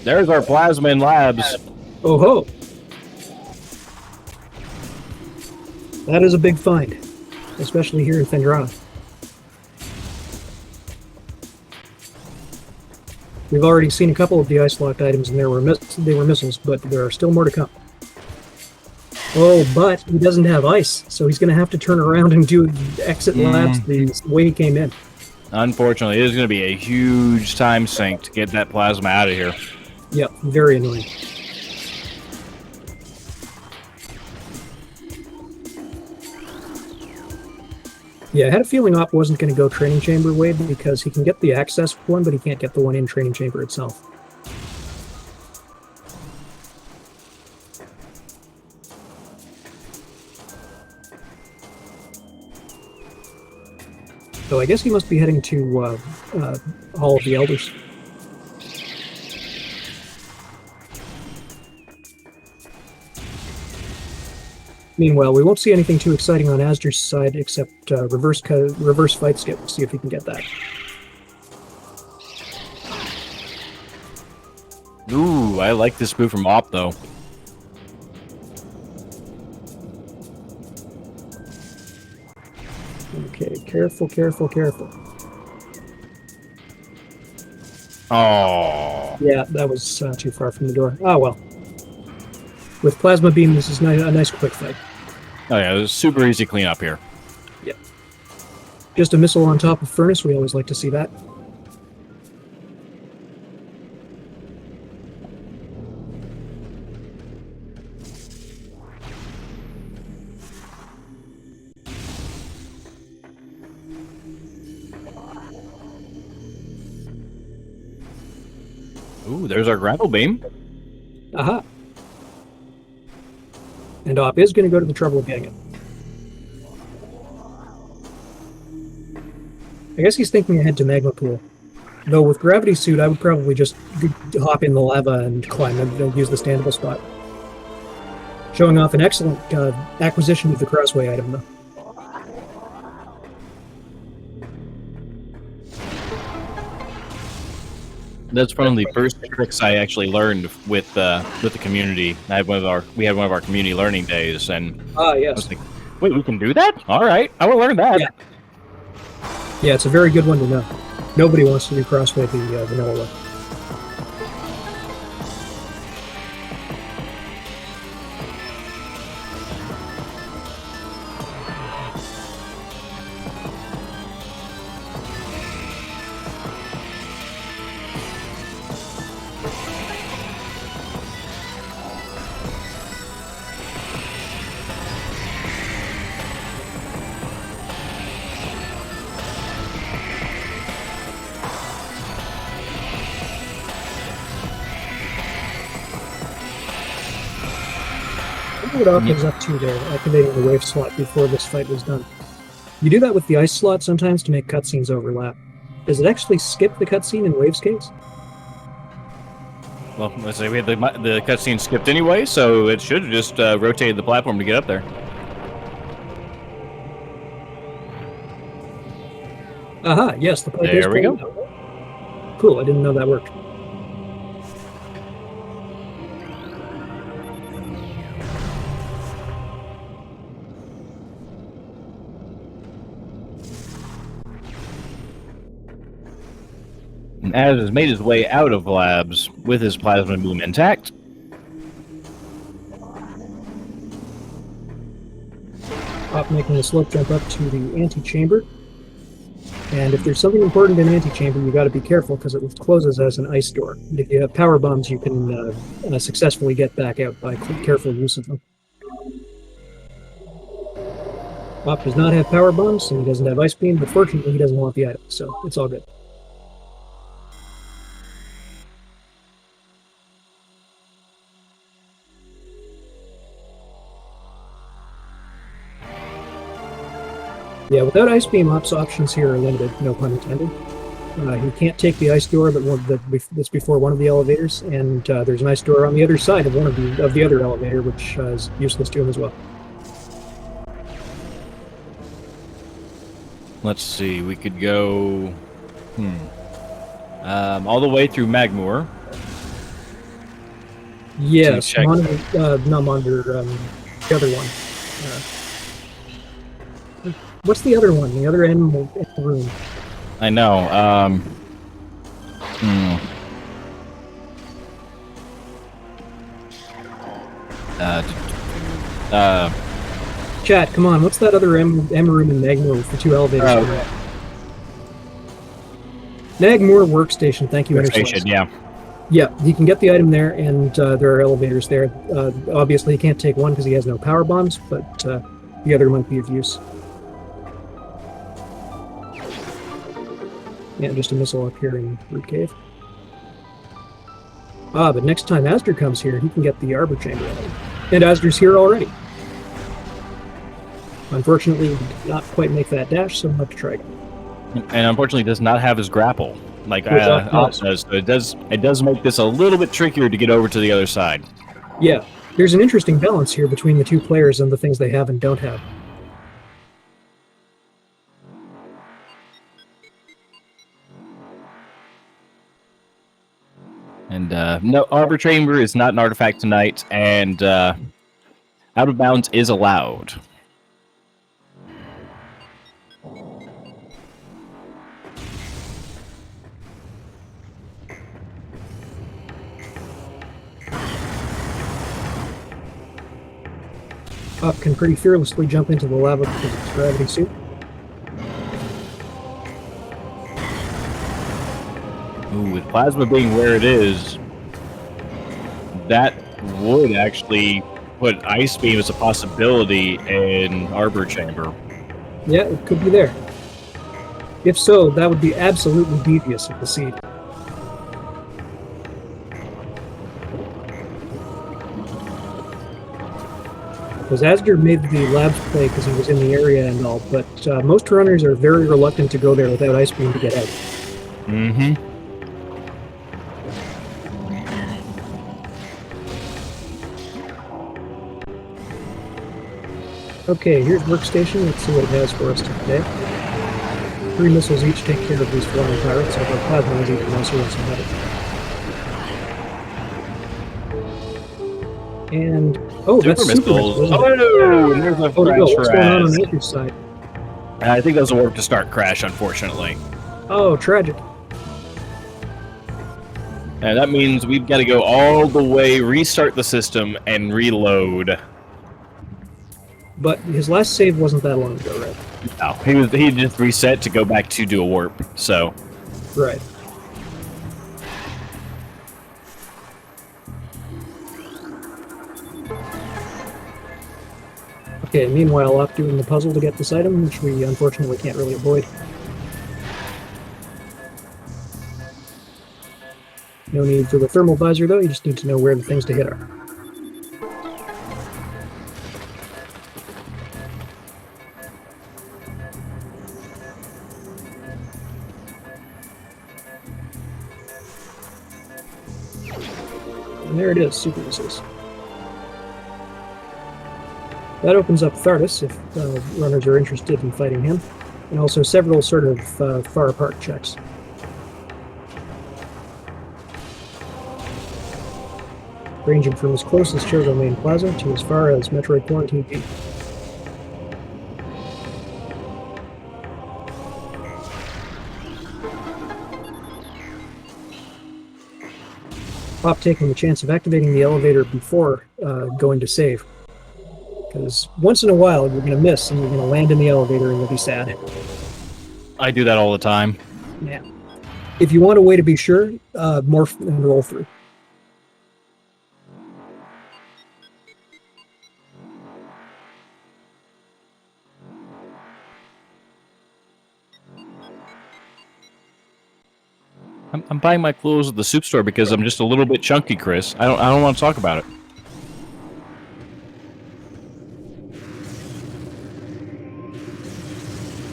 there's our plasma in labs. Oh ho! That is a big find, especially here in Fendrana. We've already seen a couple of the ice-locked items, and they were missiles, but there are still more to come. Oh, but he doesn't have ice, so he's going to have to turn around and do exit labs the way he came in. Unfortunately, it is going to be a huge time sink to get that plasma out of here. Yep, very annoying. Yeah, I had a feeling Op wasn't going to go training chamber way because he can get the access one, but he can't get the one in training chamber itself. So I guess he must be heading to Hall of the Elders. Meanwhile, we won't see anything too exciting on Azder's side except reverse fight skip. See if we can get that. Ooh, I like this move from Op, though. Okay, careful, careful, careful. Oh. Yeah, that was too far from the door. Ah, well. With Plasma Beam, this is a nice quick fight. Oh yeah, it was super easy cleanup here. Yep. Just a missile on top of Furnace, we always like to see that. Ooh, there's our grapple beam. Aha. And Op is going to go to the trouble of getting it. I guess he's thinking ahead to Magma Pool. Though with Gravity Suit, I would probably just hop in the lava and climb and use the standable spot. Showing off an excellent acquisition of the Crossway item, though. That's one of the first tricks I actually learned with the community. We had one of our community learning days, and Ah, I yes. was like, "Wait, we can do that? All right, I will learn that." Yeah. Yeah, it's a very good one to know. Nobody wants to do Crossway the vanilla way. What Op is up to there, activating the wave slot before this fight was done. You do that with the ice slot sometimes to make cutscenes overlap. Does it actually skip the cutscene in Wave's case? Well, let's say we had the cutscene skipped anyway, so it should have just rotated the platform to get up there. Aha, yes, the pipe is There we go. pulled out. Cool, I didn't know that worked. And Az has made his way out of labs with his plasma beam intact. Op making a slope jump up to the antechamber. And if there's something important in antechamber, you got to be careful because it closes as an ice door. But if you have power bombs, you can successfully get back out by careful use of them. Op does not have power bombs, and he doesn't have ice beam, but fortunately he doesn't want the item, so it's all good. Yeah, without Ice Beam, Op's options here are limited, no pun intended. He can't take the ice door, but that's before one of the elevators, and there's an ice door on the other side of one of the other elevator, which is useless to him as well. Let's see. We could go. All the way through Magmoor. Yes, check. not monitor. The other one. What's the other one? The other animal room. I know. Chat, come on. What's that other M room in Magmoor with the two elevators? Magmoor workstation. Thank you, Workstation, yeah. Yeah, you can get the item there, and there are elevators there. Obviously, he can't take one because he has no power bombs, but the other might be of use. Yeah, just a missile up here in Root Cave. But next time azder comes here, he can get the Arbor Chamber item. And azder's here already. Unfortunately, he did not quite make that dash, so we'll have to try again. And unfortunately, does not have his grapple like Op does. So it does make this a little bit trickier to get over to the other side. Yeah, there's an interesting balance here between the two players and the things they have and don't have. And no, Arbor Chamber is not an artifact tonight, and out of bounds is allowed. Up can pretty fearlessly jump into the lava because of its gravity suit. Ooh, with plasma being where it is, that would actually put Ice Beam as a possibility in Arbor Chamber. Yeah, it could be there. If so, that would be absolutely devious of the seed. Because azder made the labs play because he was in the area and all, but most runners are very reluctant to go there without Ice Beam to get out. Mm-hmm. Okay, here's Workstation. Let's see what it has for us today. 3 missiles each take care of these flying pirates, although Plasma is even nicer than some other. And oh, that's super missiles. Oh, and there's a crash. What's going on the other side? I think that was a warp to start crash, unfortunately. Oh, tragic. And that means we've got to go all the way, restart the system, and reload. But his last save wasn't that long ago, right? No, he just reset to go back to do a warp. So. Right. Okay, meanwhile, off doing the puzzle to get this item, which we unfortunately can't really avoid. No need for the thermal visor, though, you just need to know where the things to hit are. And there it is, super missiles. That opens up Thardus, if runners are interested in fighting him, and also several sort of far apart checks. Ranging from as close as Chogo Main Plaza to as far as Metroid Quarantine G. Pop taking the chance of activating the elevator before going to save. Because once in a while you're going to miss and you're going to land in the elevator and you'll be sad. I do that all the time. Yeah. If you want a way to be sure, morph and roll through. I'm buying my clothes at the soup store because I'm just a little bit chunky, Chris. I don't want to talk about it.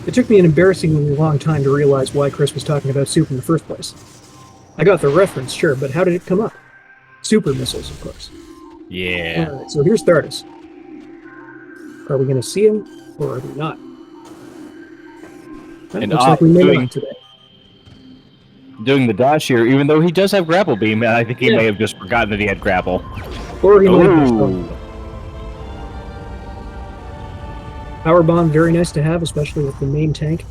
It took me an embarrassingly long time to realize why Chris was talking about soup in the first place. I got the reference, sure, but how did it come up? Super missiles, of course. Yeah. Alright, so here's Thardus. Are we going to see him, or are we not? And looks like we may not today. Doing the dash here, even though he does have grapple beam, and I think he may have just forgotten that he had grapple. Or he might have Power bomb, very nice to have, especially with the main tank.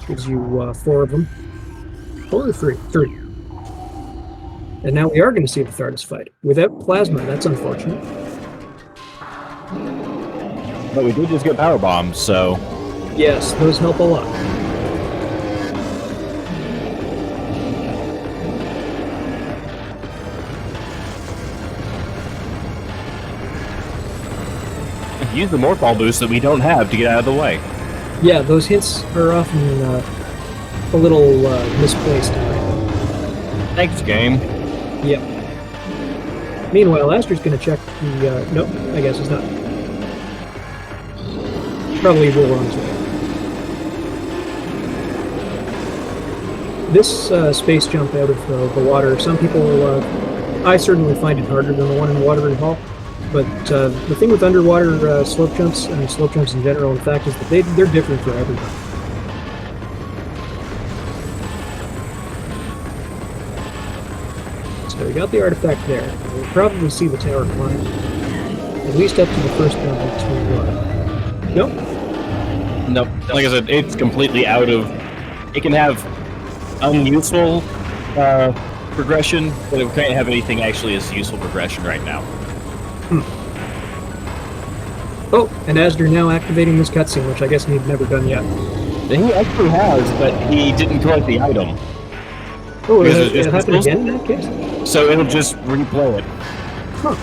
Gives you 4 of them. 4 or 3? 3. And now we are going to see the Thardus fight. Without plasma, that's unfortunate. But we did just get power bombs, so... Yes, those help a lot. Use the Morphball boost that we don't have to get out of the way. Yeah, those hints are often a little misplaced. Thanks, game. Yep. Meanwhile, Aster's going to check the... nope, I guess he's not. Probably will run to it. This space jump out of the water, some people... I certainly find it harder than the one in Watery Hall. But the thing with underwater slope jumps, and slope jumps in general, in fact, is that they're different for everyone. So we got the artifact there. We'll probably see the tower climb. At least up to the first level to... Nope. Nope. Like I said, it's completely out of... It can have unuseful progression, but it can't have anything actually as useful progression right now. Oh, and Azder now activating this cutscene, which I guess he'd never done yet. He actually has, but he didn't collect the item. Oh, it'll happen again in that case? So it'll just replay it. Huh.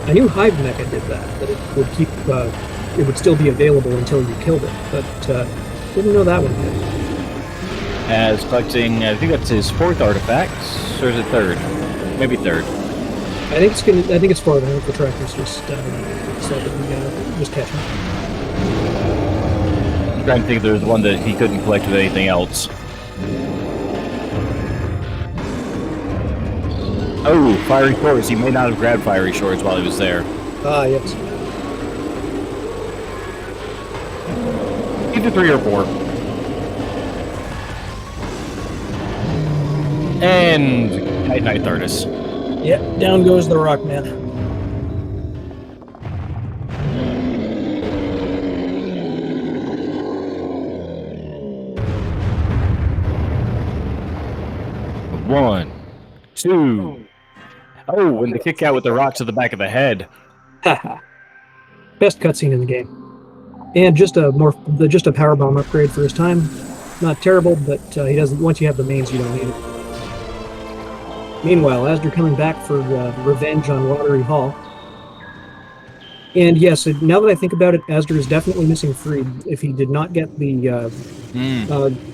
I knew Hive Mecha did that it would keep, it would still be available until you killed it, but didn't know that one did. As collecting, I think that's his 4th artifact, or is it 3rd? Maybe 3rd. I think it's 4th. I think the tractor's just just catch him. I'm trying to think if there's one that he couldn't collect with anything else. Oh, Fiery Shores. He may not have grabbed Fiery Shores while he was there. Ah, yes. Either 3 or 4. And Night Night Thardus. Yep, down goes the rock man. One, 2. Oh, and the kick out with the rock to the back of the head. Haha. Best cutscene in the game. And just a powerbomb upgrade for his time. Not terrible, but he doesn't. Once you have the mains, you don't need it. Meanwhile, Azder coming back for revenge on Watery Hall. And yes, now that I think about it, Azder is definitely missing Freed if he did not get the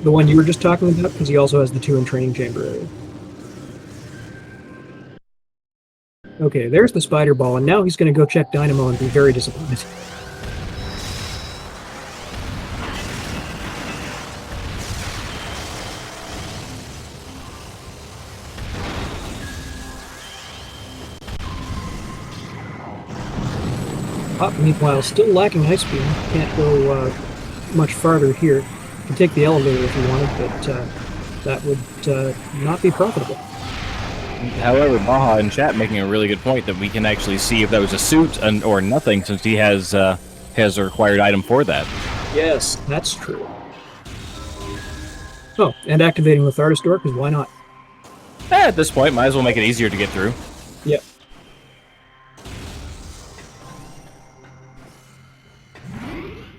one you were just talking about, because he also has the 2 in Training Chamber area. Okay, there's the Spider Ball, and now he's going to go check Dynamo and be very disappointed. Meanwhile, still lacking ice beam. Can't go much farther here. You can take the elevator if you wanted, but that would not be profitable. However, Baja in chat making a really good point that we can actually see if that was a suit or nothing, since he has a required item for that. Yes, that's true. Oh, and activating the Thardus door, because why not? At this point, might as well make it easier to get through. Yep.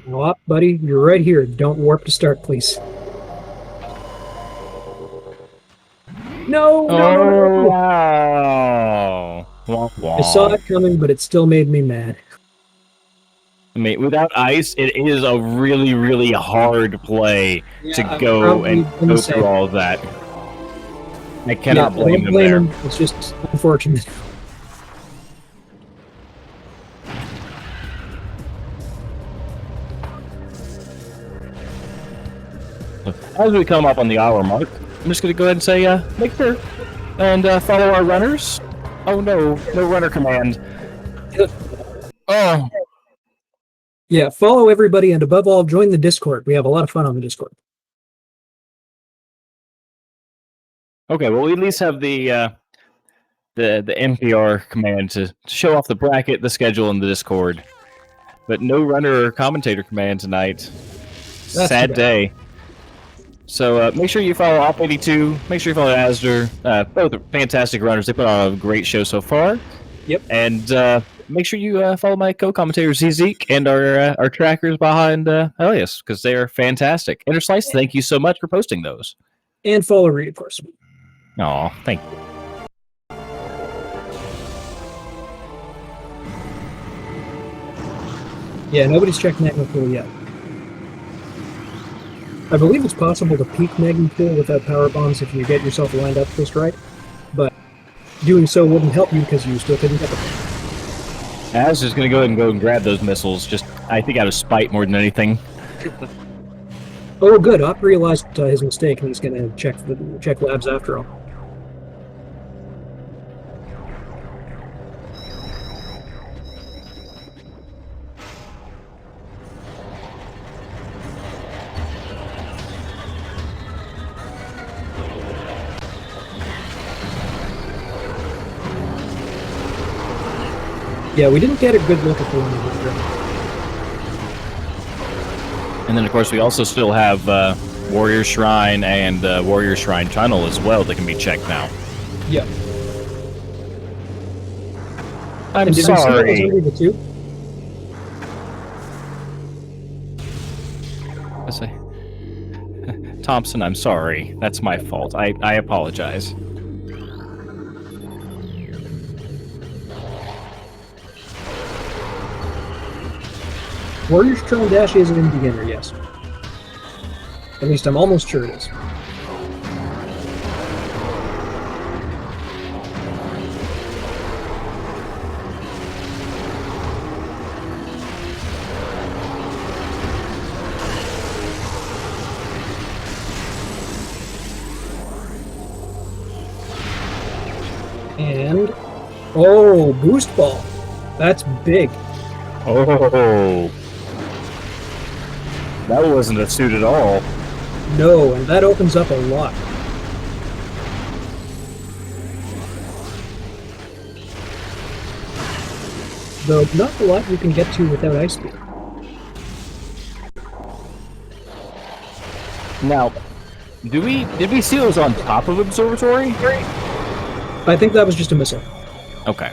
Well, up, buddy, you're right here. Don't warp to start, please. No, no! Wow. I saw it coming, but it still made me mad. I mean, without ice, it is a really, really hard play to go through all of that. I cannot blame them there. It's just unfortunate. as we come up on the hour mark, I'm just going to go ahead and say, make sure and follow our runners. Oh no, no runner command. Oh. Yeah, follow everybody, and above all, join the Discord. We have a lot of fun on the Discord. Okay, well, we at least have the NPR command to show off the bracket, the schedule, and the Discord. But no runner or commentator command tonight. That's Sad day. So make sure you follow awp82. Make sure you follow azder. Both are fantastic runners. They put on a great show so far. Yep. And make sure you follow my co-commentators Zeke and our trackers behind Elias, because they are fantastic. Interslice, thank you so much for posting those. And follow Reed, of course. Aw, thank you. Yeah, nobody's checked Magma Pool yet. I believe it's possible to peak Magma Pool without power bombs if you get yourself lined up just right, but doing so wouldn't help you because you still couldn't get them. Az is going to go ahead and grab those missiles, just, I think, out of spite more than anything. Oh, good. Op realized his mistake, and he's going to check labs after all. Yeah, we didn't get a good look at the one. And then, of course, we also still have Warrior Shrine and Warrior Shrine Tunnel as well that can be checked now. Yeah. I'm sorry. Let's say, Thompson, I'm sorry. That's my fault. I apologize. Warrior's Shrine Dash is in beginner, yes. At least I'm almost sure it is. And... oh, boost ball. That's big. Oh. That wasn't a suit at all. No, and that opens up a lot. Though not a lot you can get to without ice speed. Now, did we see those on top of Observatory? I think that was just a missile. Okay.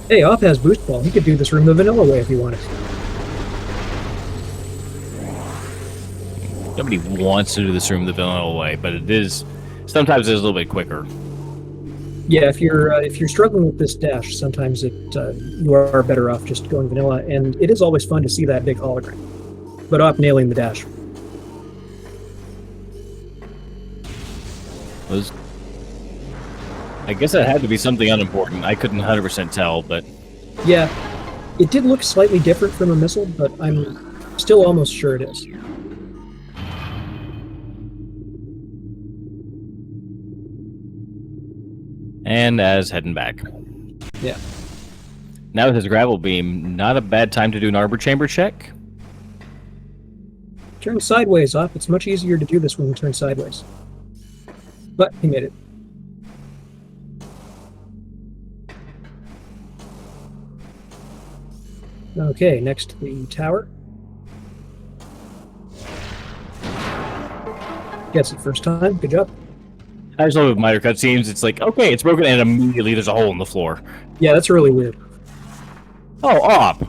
Hey, Off has boost ball. He could do this room the vanilla way if he wanted. Nobody wants to do this room the vanilla way, but it is sometimes it's a little bit quicker. Yeah, if you're struggling with this dash, sometimes you are better off just going vanilla, and it is always fun to see that big hologram. But Off nailing the dash. I guess that had to be something unimportant. I couldn't 100% tell, but... yeah, it did look slightly different from a missile, but I'm still almost sure it is. And Az heading back. Yeah. Now with his gravel beam, not a bad time to do an arbor chamber check. Turn sideways, Off. It's much easier to do this when you turn sideways. But he made it. Okay, next the tower. Gets it first time. Good job. I just love with minor cutscenes. It's like, okay, it's broken, and immediately there's a hole in the floor. Yeah, that's really weird. Oh, Op!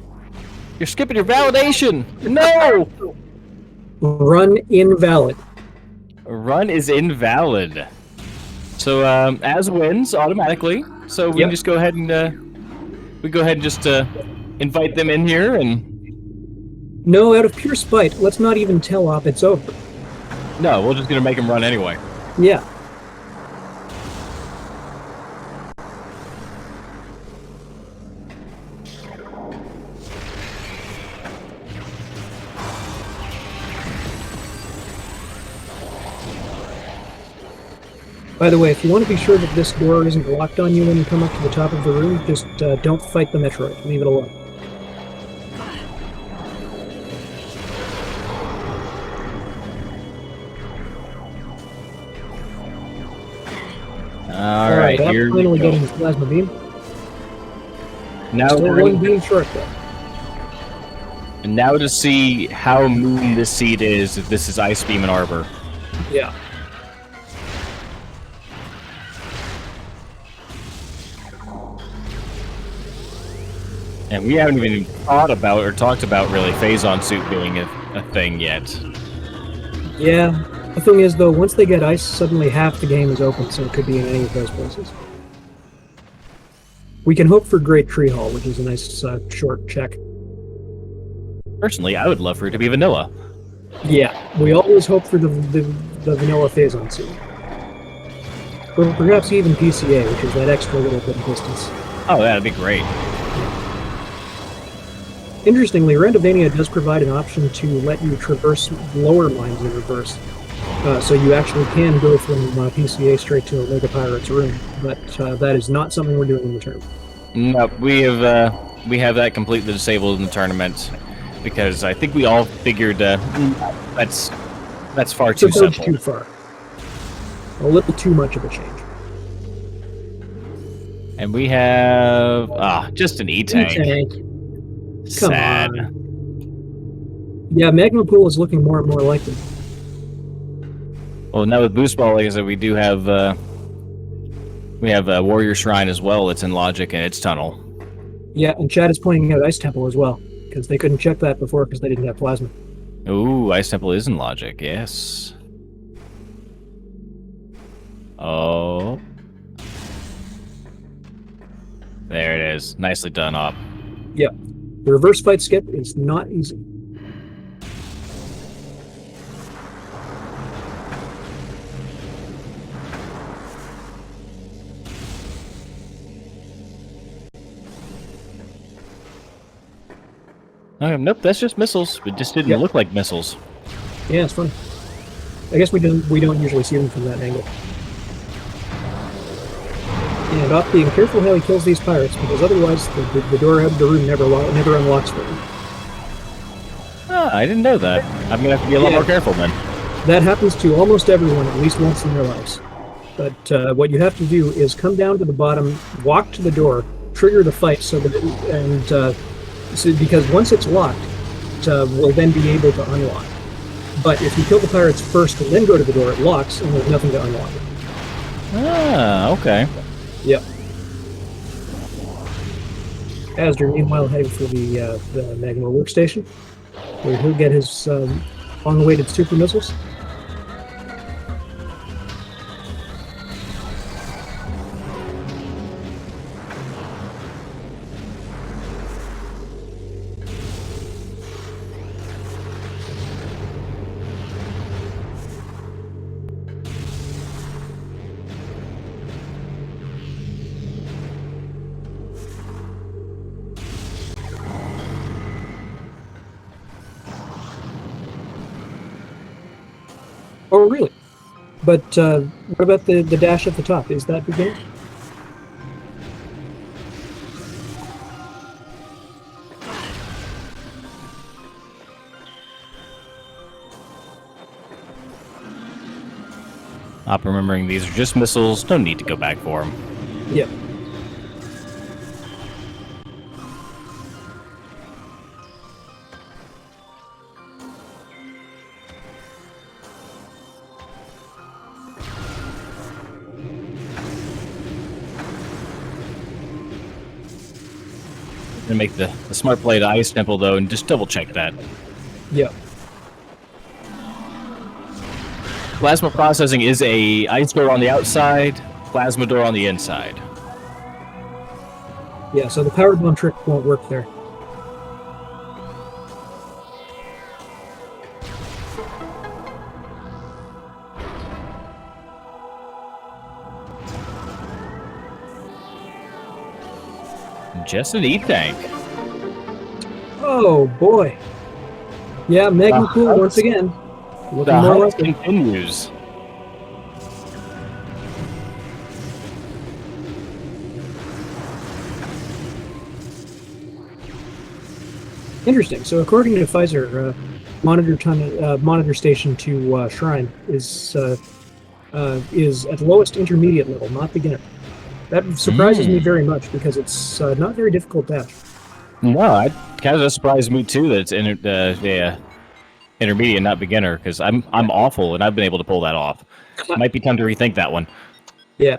You're skipping your validation! No! Run invalid. Run is invalid. So, Az wins automatically. So we can just go ahead and just invite them in here and... No, out of pure spite, let's not even tell Op it's over. No, we're just gonna make him run anyway. Yeah. By the way, if you want to be sure that this door isn't locked on you when you come up to the top of the room, just don't fight the Metroid. Leave it alone. All right, I'm here finally we go. getting his plasma beam. Now Still we're one gonna, beam short, though. and now to see how moon this seed is, if this is Ice Beam and Arbor. Yeah. And we haven't even thought about or talked about really Phazon Suit doing a thing yet. Yeah. The thing is, though, once they get ice, suddenly half the game is open, so it could be in any of those places. We can hope for Great Tree Hall, which is a nice short check. Personally, I would love for it to be vanilla. Yeah, we always hope for the vanilla Phazon suit. Or perhaps even PCA, which is that extra little bit of distance. Oh, that'd be great. Interestingly, Randomania does provide an option to let you traverse lower lines in reverse. So you actually can go from PCA straight to a Mega Pirate's room, but that is not something we're doing in the tournament. No, we have that completely disabled in the tournament because I think we all figured that's far too It's a bridge simple. too far. A little too much of a change. And we have just an E-Tank. E-Tank. Come Sad. on. Yeah, Magma Pool is looking more and more likely. Well, now with Boost Ball, like I said, we do have Warrior Shrine as well. It's in Logic and its tunnel. Yeah, and Chad is pointing out Ice Temple as well, because they couldn't check that before because they didn't have plasma. Ooh, Ice Temple is in Logic. Yes. Oh. There it is. Nicely done up. Yep. The reverse fight skip is not easy. Nope, that's just missiles. It just didn't look like missiles. Yeah, it's funny. I guess we don't usually see them from that angle. And Op being careful how he kills these pirates, because otherwise the door out of the room never unlocks for him. Ah, I didn't know that. I'm gonna have to be a lot more careful then. That happens to almost everyone at least once in their lives. But what you have to do is come down to the bottom, walk to the door, trigger the fight, because once it's locked, we'll then be able to unlock. But if you kill the pirates first and then go to the door, it locks and there's nothing to unlock it. Ah, okay. Yep. Azder, meanwhile, heading for the Magma workstation, where he'll get his long-awaited super missiles. Oh, really? But what about the dash at the top? Is that beginning? Not remembering these are just missiles. No need to go back for them. Yep. Gonna make the smart play to Ice Temple though, and just double check that. Yep. Plasma processing is a ice door on the outside, plasma door on the inside. Yeah, so the power bomb trick won't work there. Just an E-Tank. Oh, boy. Yeah, Magma Pool once again. Looking The more hunt likely. continues. Interesting. So according to Pfizer, monitor station to Shrine is at lowest intermediate level, not beginner. That surprises me very much because it's not very difficult to dash. No, it kind of surprised me too that it's intermediate, not beginner, because I'm awful and I've been able to pull that off. Might be time to rethink that one. Yeah.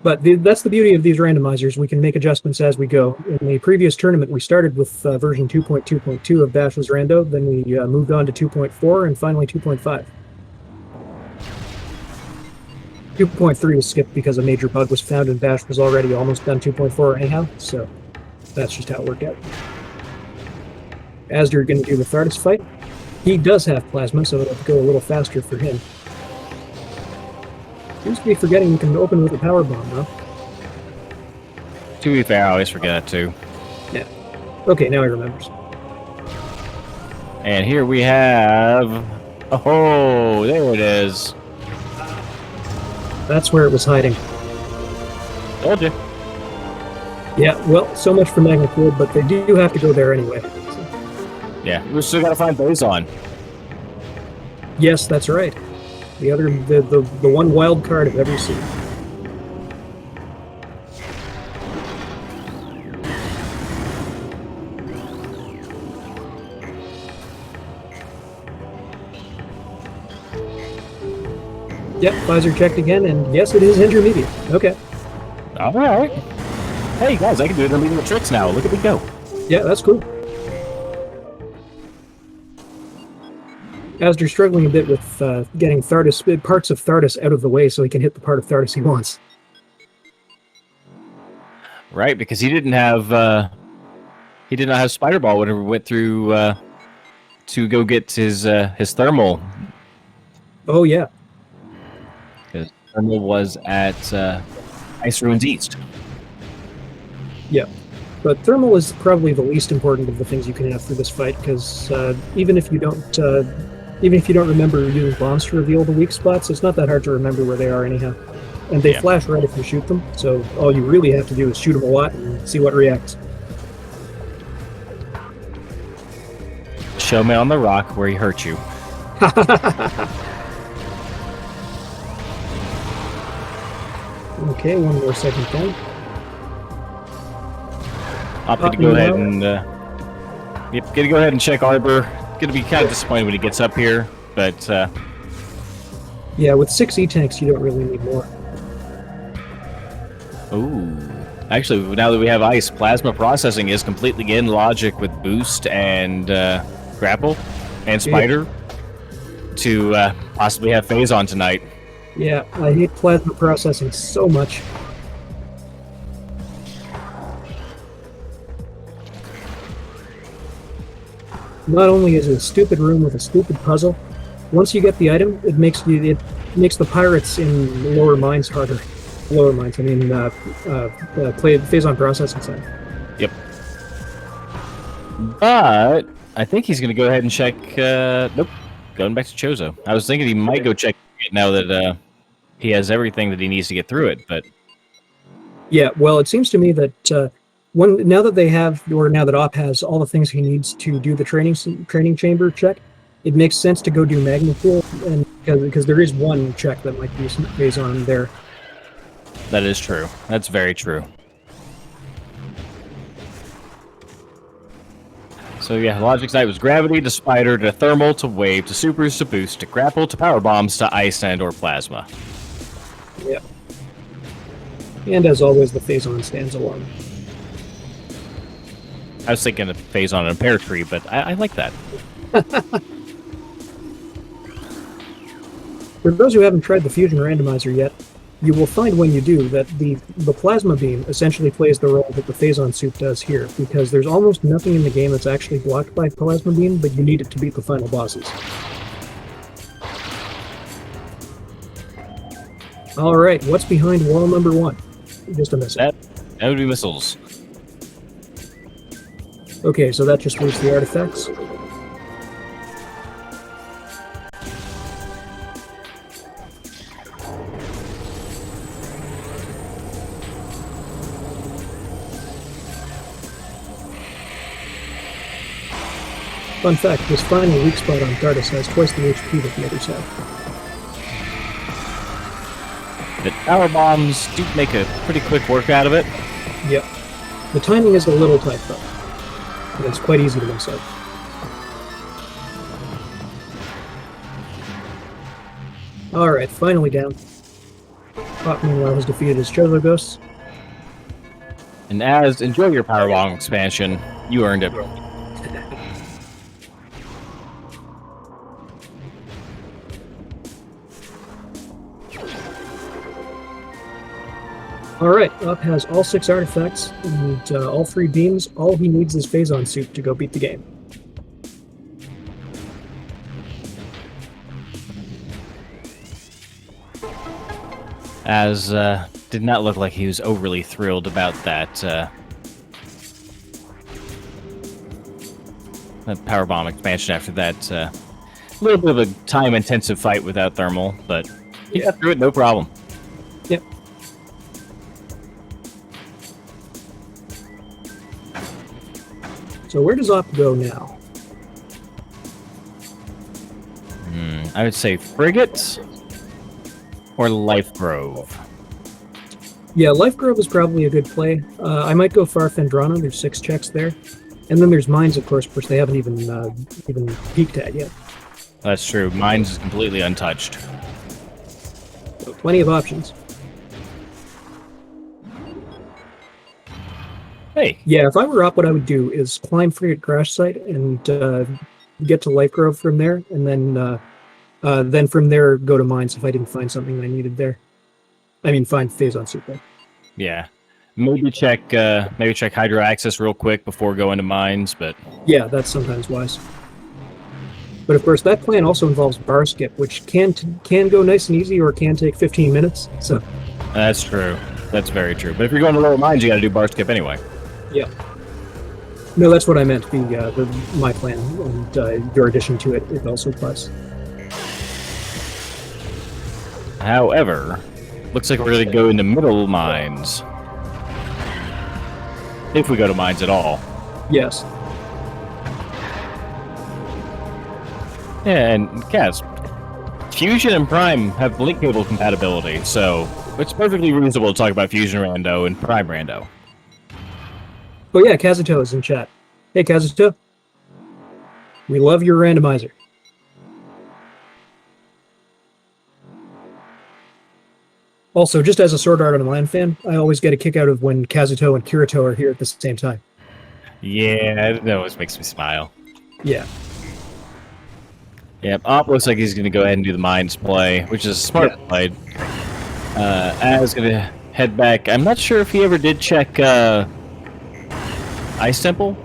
But that's the beauty of these randomizers. We can make adjustments as we go. In the previous tournament, we started with version 2.2.2 of Bash's Rando, then we moved on to 2.4, and finally 2.5. 2.3 was skipped because a major bug was found, and Bash was already almost done 2.4 anyhow, so that's just how it worked out. Azder going to do the Thardus fight. He does have plasma, so it'll go a little faster for him. Seems to be forgetting you can open with a power bomb, though. To be fair, I always forget that too. Yeah. Okay, now he remembers. And here we have... Oh, there it is. That's where it was hiding. Told you. Yeah, well, so much for Magna-Cooled, but they do have to go there anyway. So. Yeah, we still gotta find Phazon. Yes, that's right. The one wild card I've ever seen. Yep, Pfizer checked again, and yes, it is intermediate. Okay. All right. Hey guys, I can do intermediate tricks now. Look at me go. Yeah, that's cool. Azder's struggling a bit with getting Thardus, parts of Thardus out of the way so he can hit the part of Thardus he wants. Right, because he didn't have Spider Ball whenever we went through to go get his thermal. Oh yeah. His thermal was at Ice Ruins East. Yeah. But thermal is probably the least important of the things you can have through this fight, because even if you don't remember using bombs to reveal the weak spots, it's not that hard to remember where they are anyhow. And they flash right if you shoot them, so all you really have to do is shoot them a lot and see what reacts. Show me on the rock where he hurt you. Okay, one more second then. Opted to go ahead and gonna go ahead and check Arbor. Gonna be kind of disappointed when he gets up here, but yeah, with 6 E-tanks, you don't really need more. ooh, actually, now that we have ice, plasma processing is completely in logic with boost and grapple and spider to possibly have Phazon tonight. Yeah, I hate plasma processing so much. Not only is it a stupid room with a stupid puzzle, once you get the item, it makes the pirates in lower mines harder. Lower mines, I mean, Phazon processing side. Yep. But I think he's going to go ahead and check. Nope, going back to Chozo. I was thinking he might go check it now that he has everything that he needs to get through it. But yeah, well, it seems to me that now that Op has all the things he needs to do the training chamber check, it makes sense to go do Magna Pool, and because there is one check that might be Phazon there. that is true. That's very true. So yeah, Logic's Night was gravity to spider to thermal to wave to supers to boost to grapple to power bombs to ice and or plasma. Yeah. And as always, the Phazon stands alone. I was thinking of Phazon and a pear tree, but I like that. For those who haven't tried the Fusion Randomizer yet, you will find when you do that the Plasma Beam essentially plays the role that the Phazon Soup does here, because there's almost nothing in the game that's actually blocked by Plasma Beam, but you need it to beat the final bosses. Alright, what's behind wall number 1? Just a missile. That would be missiles. Okay, so that just moves the artifacts. Fun fact, this final weak spot on Gardas has twice the HP that the others have. The power bombs do make a pretty quick work out of it. Yep. The timing is a little tight, though. But it's quite easy to miss out. Alright, finally down. Pop, meanwhile, has defeated his Chozo Ghosts. And as enjoy your power bomb expansion, you earned it. Alright, Up has all 6 artifacts and all 3 beams. All he needs is Phazon Soup to go beat the game. As did not look like he was overly thrilled about that that power bomb expansion after that little bit of a time-intensive fight without thermal, but he got through it no problem. Yep. So where does Op go now? I would say Frigate or Life Grove. Yeah, Life Grove is probably a good play. I might go Farfendrana. There's 6 checks there. And then there's Mines, of course, which they haven't even peeked at yet. That's true. Mines is completely untouched. So plenty of options. Hey. Yeah, if I were Up, what I would do is climb Frigate Crash Site and get to Life Grove from there, and then from there go to Mines if I didn't find something I needed there. I mean, find Phazon Soup there. Yeah. Maybe check Hydro Access real quick before going to Mines, but... Yeah, that's sometimes wise. But of course, that plan also involves bar skip, which can go nice and easy or can take 15 minutes, so... That's true. That's very true. But if you're going to lower Mines, you gotta do bar skip anyway. Yeah. No, that's what I meant, my plan, and your addition to it, it also applies. However, looks like we're going to go into middle Mines. If we go to Mines at all. Yes. Yeah, and Kaz, Fusion and Prime have link cable compatibility, so it's perfectly reasonable to talk about Fusion Rando and Prime Rando. Oh yeah, Kazuto is in chat. Hey Kazuto. We love your randomizer. Also, just as a Sword Art Online fan, I always get a kick out of when Kazuto and Kirito are here at the same time. Yeah, that always makes me smile. Yeah. Yep, Op looks like he's going to go ahead and do the Mines play, which is a smart play. Az going to head back. I'm not sure if he ever did check Ice Temple.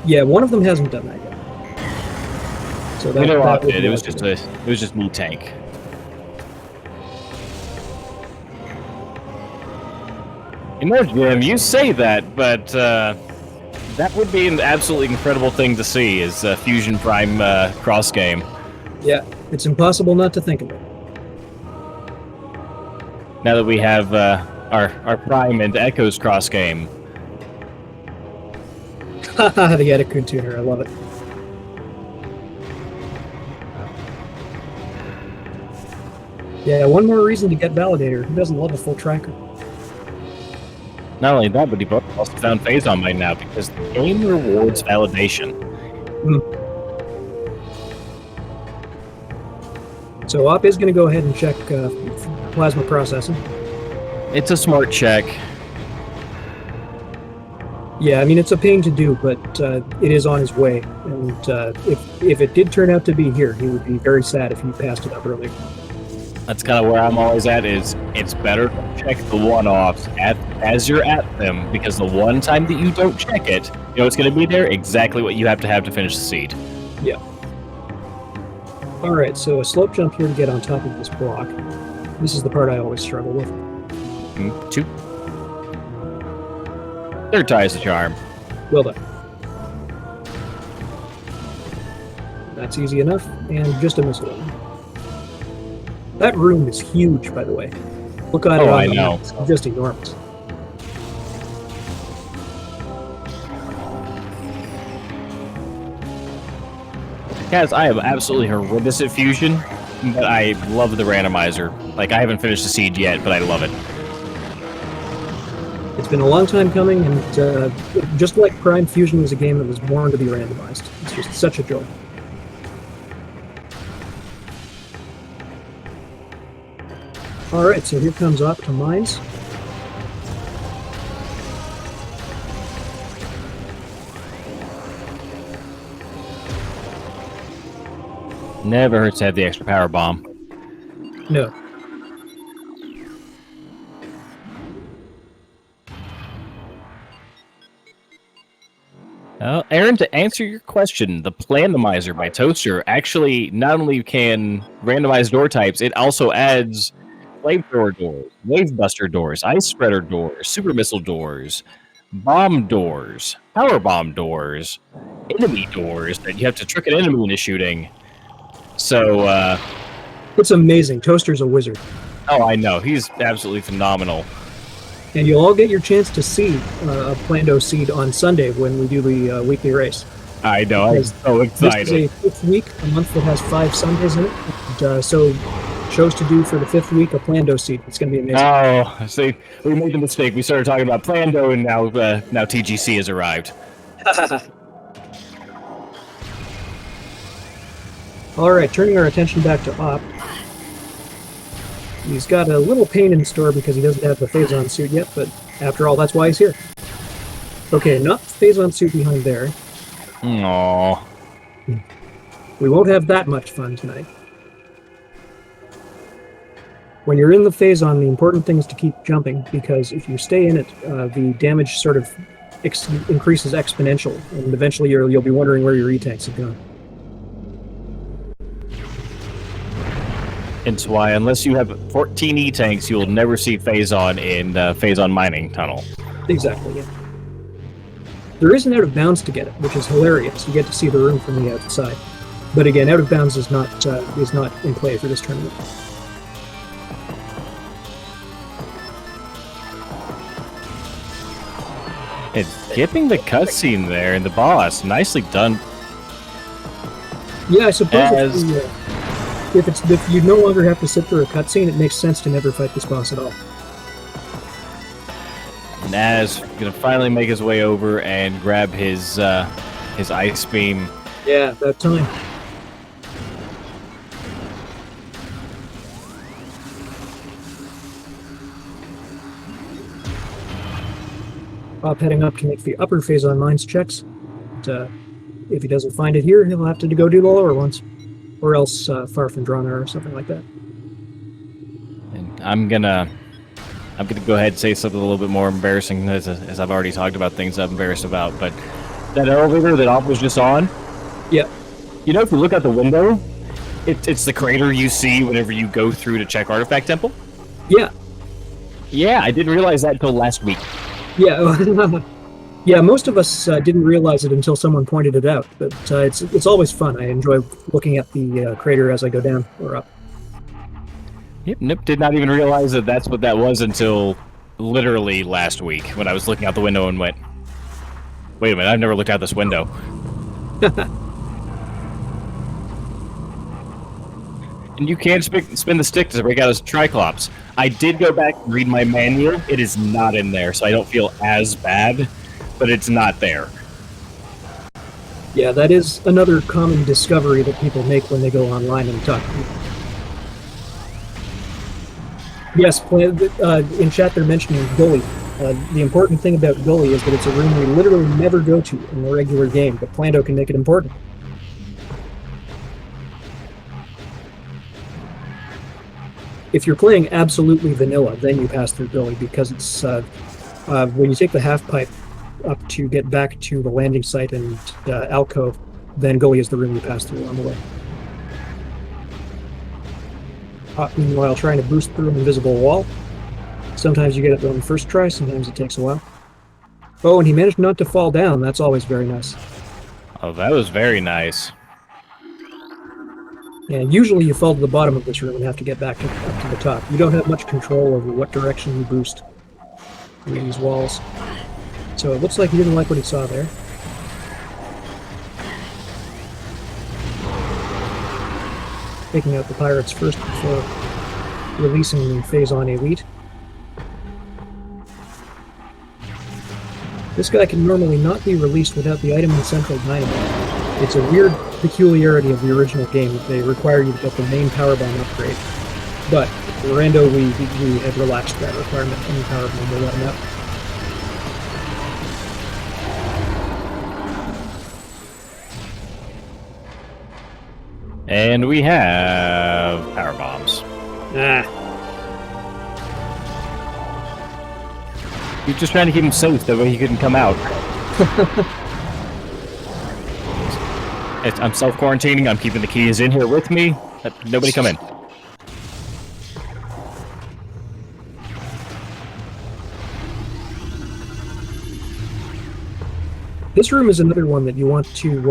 Yeah, one of them hasn't done that yet. So that, Op did. It was just me tank. You know, Jim, you say that, but that would be an absolutely incredible thing to see, is Fusion Prime cross game. Yeah, it's impossible not to think of it. Now that we have our Prime and Echoes cross game. Haha, the Etikun tuner, I love it. Yeah, one more reason to get Validator. Who doesn't love a full tracker? Not only that, but he also found Phazon by now, because the game rewards validation. So Op is going to go ahead and check plasma processing. It's a smart check. Yeah, I mean, it's a pain to do, but it is on his way. And if it did turn out to be here, he would be very sad if he passed it up earlier. That's kind of where I'm always at, is it's better to check the one-offs as you're at them, because the one time that you don't check it, you know it's going to be there, exactly what you have to finish the seed. Yeah. Alright, so a slope jump here to get on top of this block. This is the part I always struggle with. 2. Third tie is the charm. Well done. That's easy enough, and just a missile. That room is huge, by the way. Look at it. Oh, I know. It's just enormous. Guys, I am absolutely horrendous at Fusion, but I love the randomizer. Like, I haven't finished the Siege yet, but I love it. It's been a long time coming, and just like Prime, Fusion was a game that was born to be randomized. It's just such a joy. Alright, so here comes Op to Mines. Never hurts to have the extra power bomb. No. Aaron, to answer your question, the Randomizer by Toaster actually not only can randomize door types, it also adds flamethrower doors, wave buster doors, ice spreader doors, super missile doors, bomb doors, power bomb doors, enemy doors that you have to trick an enemy into shooting. So, it's amazing. Toaster's a wizard. oh, I know. He's absolutely phenomenal. And you'll all get your chance to see a Plando seed on Sunday when we do the weekly race. I know. I'm so excited. This is a fifth week, a month that has 5 Sundays in it. And, so chose to do for the 5th week a Plando seed. It's going to be amazing. Oh, see, we made the mistake. We started talking about Plando, and now TGC has arrived. All right, turning our attention back to Op. He's got a little pain in store because he doesn't have the Phazon suit yet, but after all, that's why he's here. Okay, not the Phazon suit behind there. Aww. We won't have that much fun tonight. When you're in the Phazon, the important thing is to keep jumping, because if you stay in it, the damage sort of increases exponential, and eventually you'll be wondering where your E-tanks have gone. It's why, unless you have 14 E-tanks, you will never see Phazon in Phazon Mining Tunnel. Exactly, yeah. There is an out of bounds to get it, which is hilarious. You get to see the room from the outside. But again, out of bounds is not in play for this tournament. And skipping the cutscene there and the boss, nicely done. Yeah, I suppose if you no longer have to sit through a cutscene, it makes sense to never fight this boss at all. Naz gonna finally make his way over and grab his ice beam. Yeah, that time. Bob heading up to make the upper Phazon mines checks. But, if he doesn't find it here, he'll have to go do the lower ones. Or else Far from Drana or something like that. And I'm gonna go ahead and say something a little bit more embarrassing, as I've already talked about things I'm embarrassed about. But that elevator that Op was just on, yeah. You know, if you look out the window, it's the crater you see whenever you go through to check Artifact Temple. Yeah. Yeah, I didn't realize that until last week. Yeah. Yeah, most of us didn't realize it until someone pointed it out, but it's always fun. I enjoy looking at the crater as I go down or up. Yep, nope, did not even realize that that's what that was until literally last week when I was looking out the window and went, wait a minute, I've never looked out this window. And you can spin the stick to break out his Triclops. I did go back and read my manual. It is not in there, so I don't feel as bad, but it's not there. Yeah, that is another common discovery that people make when they go online and talk to people. Yes, in chat they're mentioning Gully. The important thing about Gully is that it's a room we literally never go to in the regular game, but Plando can make it important. If you're playing absolutely vanilla, then you pass through Gully, because it's when you take the half pipe up to get back to the landing site and alcove, then Gully is the room you pass through on the way. Meanwhile, trying to boost through an invisible wall. Sometimes you get it on the first try, sometimes it takes a while. Oh, and he managed not to fall down. That's always very nice. Oh, that was very nice. And usually you fall to the bottom of this room and have to get back up to the top. You don't have much control over what direction you boost in these walls. So it looks like he didn't like what he saw there. taking out the pirates first before releasing the Phazon elite. This guy can normally not be released without the item in Central Dynamite. It's a weird peculiarity of the original game that they require you to get the main power bomb upgrade. But for Rando, we have relaxed that requirement. Any power bomb will let him out. And we have power bombs. Ah. You're just trying to keep him safe, that way he couldn't come out. I'm self-quarantining, I'm keeping the keys in here with me. Nobody come in. This room is another one that you want to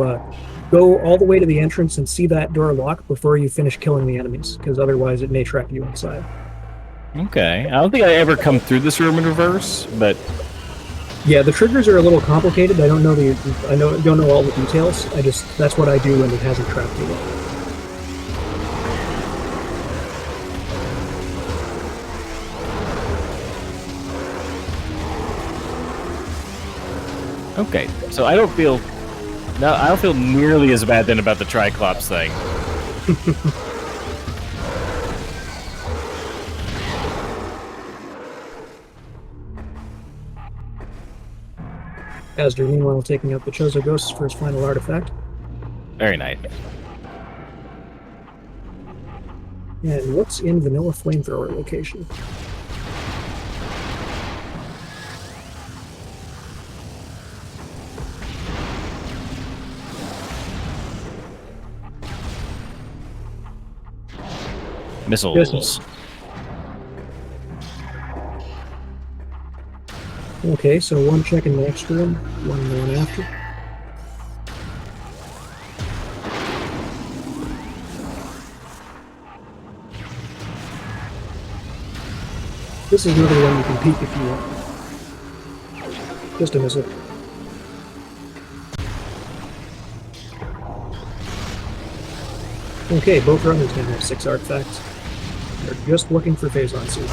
go all the way to the entrance and see that door lock before you finish killing the enemies, because otherwise it may trap you inside. Okay, I don't think I ever come through this room in reverse, but yeah, the triggers are a little complicated. I don't know don't know all the details. That's what I do when it hasn't trapped me yet. okay. So I don't feel nearly as bad then about the Triclops thing. Azder, meanwhile, taking out the Chozo Ghosts for his final artifact. Very nice. And what's in Vanilla Flamethrower location? Missiles. Okay, so one check in the next room, one in the one after. This is another one you can peek if you want. Just a missile. Okay, both runners now have 6 artifacts. They're just looking for Phazon Seed.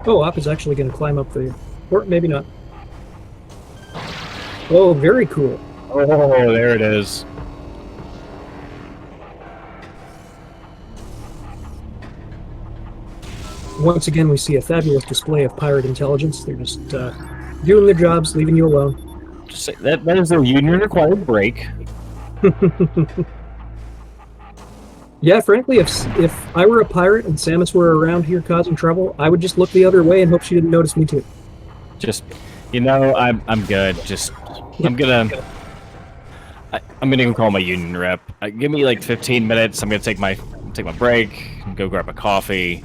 Oh, Op is actually going to climb up the... or maybe not. Oh, very cool. Oh, there it is. Once again, we see a fabulous display of pirate intelligence. They're just doing their jobs, leaving you alone. Just say, that is their union-required break. Yeah, frankly, if I were a pirate and Samus were around here causing trouble, I would just look the other way and hope she didn't notice me too. Just, you know, I'm good. Just, I'm gonna go call my union rep. Give me like 15 minutes. I'm gonna take my break, go grab a coffee.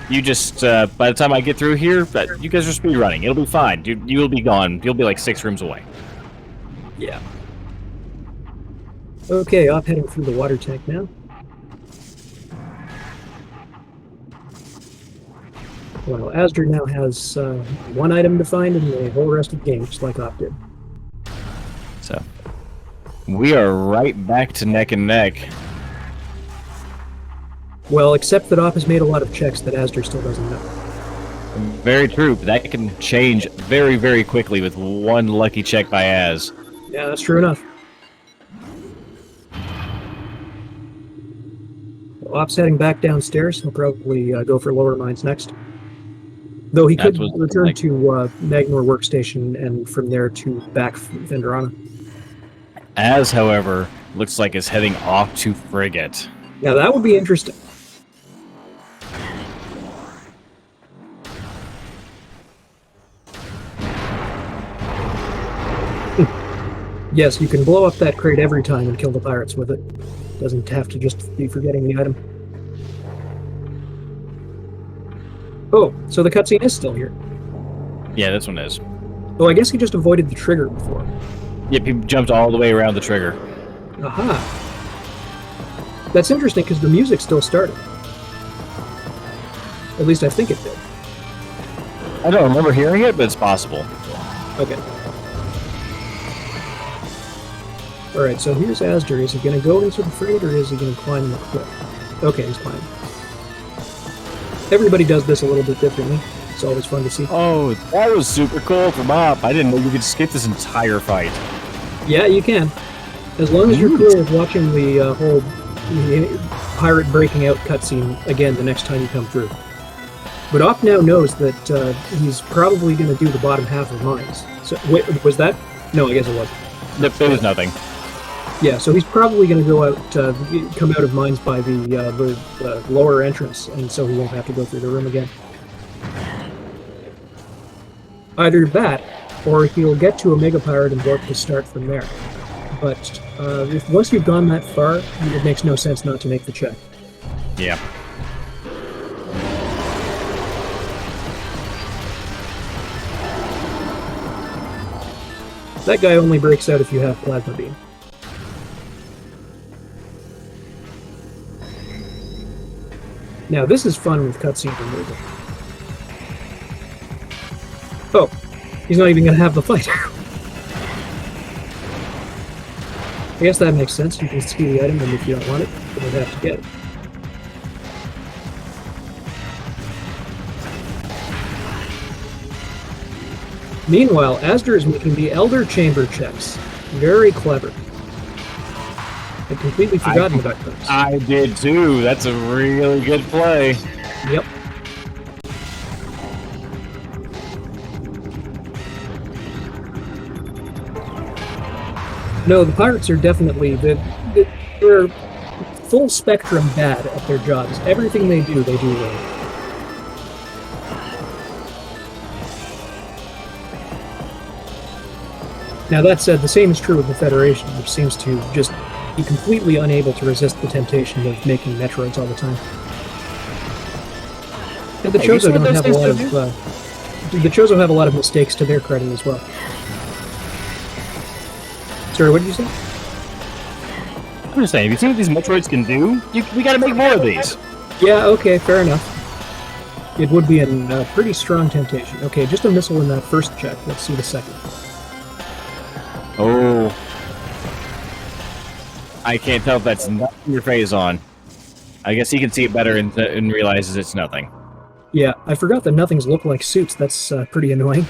You just, by the time I get through here, you guys are speed running. It'll be fine. You'll be gone. You'll be like 6 rooms away. Yeah. Okay, off heading through the water tank now. Well, Azder now has 1 item to find in the whole rest of the game, just like Op did. So, we are right back to neck and neck. Well, except that Op has made a lot of checks that Azder still doesn't know. Very true, but that can change very, very quickly with one lucky check by Az. Yeah, that's true enough. Well, Op's heading back downstairs. He'll probably go for lower mines next. Though he could return to Magnor Workstation and from there to back Vendrana. Az, however, looks like is heading off to Frigate. Yeah, that would be interesting. Yes, you can blow up that crate every time and kill the pirates with it. Doesn't have to just be forgetting the item. Oh, so the cutscene is still here. Yeah, this one is. Oh, I guess he just avoided the trigger before. Yep, he jumped all the way around the trigger. Aha. That's interesting because the music still started. At least I think it did. I don't remember hearing it, but it's possible. Okay. Alright, so here's Asder. Is he going to go into the frigate, or is he going to climb the cliff? Okay, he's climbing. Everybody does this a little bit differently. It's always fun to see. Oh, that was super cool from up. I didn't know you could skip this entire fight. Yeah, you can. As long as you're cool with watching the whole pirate breaking out cutscene again the next time you come through. But Op now knows that he's probably going to do the bottom half of mines. So, wait, was that? No, I guess it wasn't. Nope, there was nothing. Yeah, so he's probably going to go out, come out of mines by the lower entrance, and so he won't have to go through the room again. Either that, or he'll get to a Mega Pirate and warp to start from there. But if once you've gone that far, it makes no sense not to make the check. Yeah. That guy only breaks out if you have Plasma Beam. Now this is fun with cutscene removal. Oh, he's not even going to have the fight. I guess that makes sense. You can ski the item, and if you don't want it, you don't have to get it. Meanwhile, Asder is making the Elder Chamber checks. Very clever. I'd completely forgotten about those. I did too. That's a really good play. Yep. No, the pirates are definitely they're full spectrum bad at their jobs. Everything they do well. Now that said, the same is true of the Federation, which seems to just be completely unable to resist the temptation of making Metroids all the time. And the Chozo don't have a lot of the Chozo have a lot of mistakes to their credit as well. Sorry, what did you say? I'm just saying, have you seen what these Metroids can do? We gotta make more of these. Yeah, okay, fair enough. It would be a pretty strong temptation. Okay, just a missile in that first check. Let's see the second. Oh. I can't tell if that's nothing your phase on. I guess he can see it better and realizes it's nothing. Yeah, I forgot that nothings look like suits. That's pretty annoying.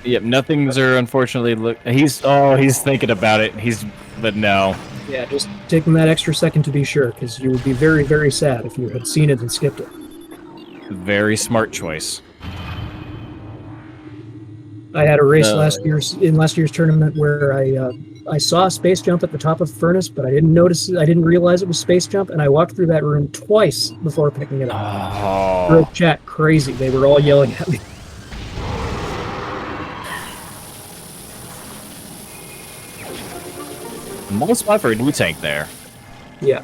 Yep, nothings are unfortunately he's thinking about it. But no. Yeah, just taking that extra second to be sure, because you would be very, very sad if you had seen it and skipped it. Very smart choice. I had a race in last year's tournament where I saw a space jump at the top of the furnace, but I didn't realize it was space jump, and I walked through that room twice before picking it up. Oh. Group chat crazy. They were all yelling at me. Nice spot for a new tank there. Yeah.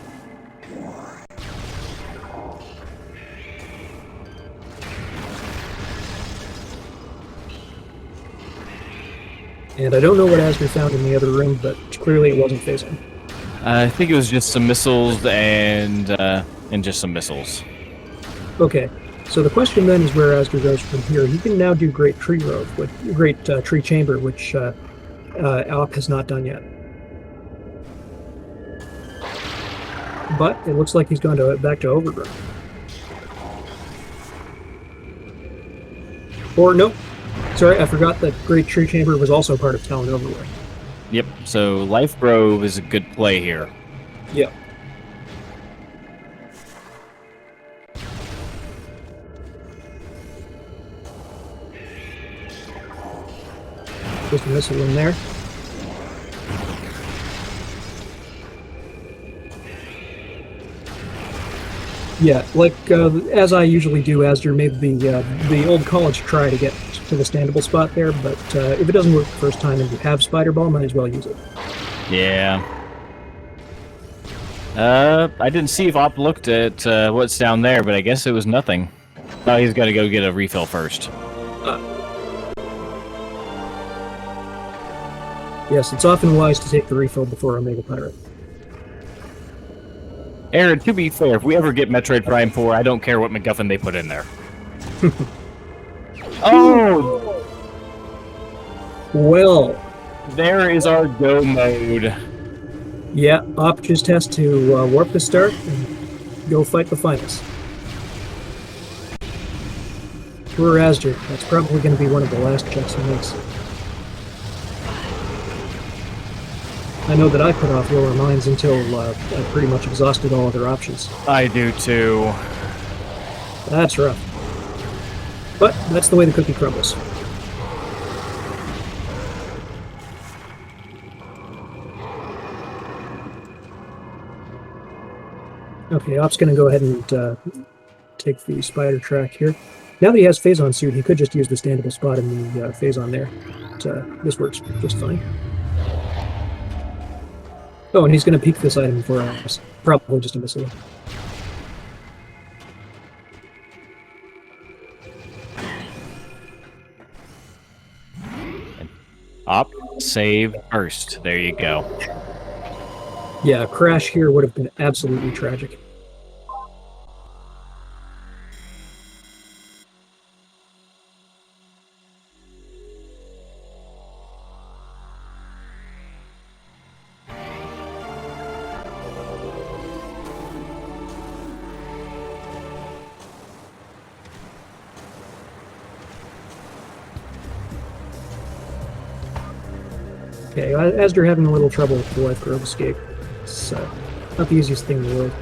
And I don't know what Asder found in the other room, but clearly it wasn't phasing. I think it was just some missiles and just some missiles. Okay, so the question then is where Asder goes from here. He can now do Great Tree Tree Chamber, which Alp has not done yet. But it looks like he's gone back to Overgrown. Or no, sorry, I forgot that Great Tree Chamber was also part of Talon Overlord. Yep, so Life Grove is a good play here. Yep. Just a missile in there. Yeah, like as I usually do, Asder made the old college try to get to the standable spot there, but if it doesn't work the first time and you have Spider Ball, might as well use it. Yeah. I didn't see if Op looked at what's down there, but I guess it was nothing. Oh, he's got to go get a refill first. Yes, it's often wise to take the refill before Omega Pirate. Aaron, to be fair, if we ever get Metroid Prime 4, I don't care what MacGuffin they put in there. Oh! Well, There is our go mode. Yeah, Op just has to warp the start and go fight the finals. Poor azder. That's probably going to be one of the last checks he makes. I know that I put off lower mines until I pretty much exhausted all other options. I do too. That's rough. But that's the way the cookie crumbles. Okay, Op's going to go ahead and take the spider track here. Now that he has Phazon suit, he could just use the standable spot in the Phazon there. But, this works just fine. Oh, and he's going to peek this item for us. Probably just a missile. Op, save, burst. There you go. Yeah, a crash here would have been absolutely tragic. Okay, azder having a little trouble with the life grove escape. It's not the easiest thing in the world.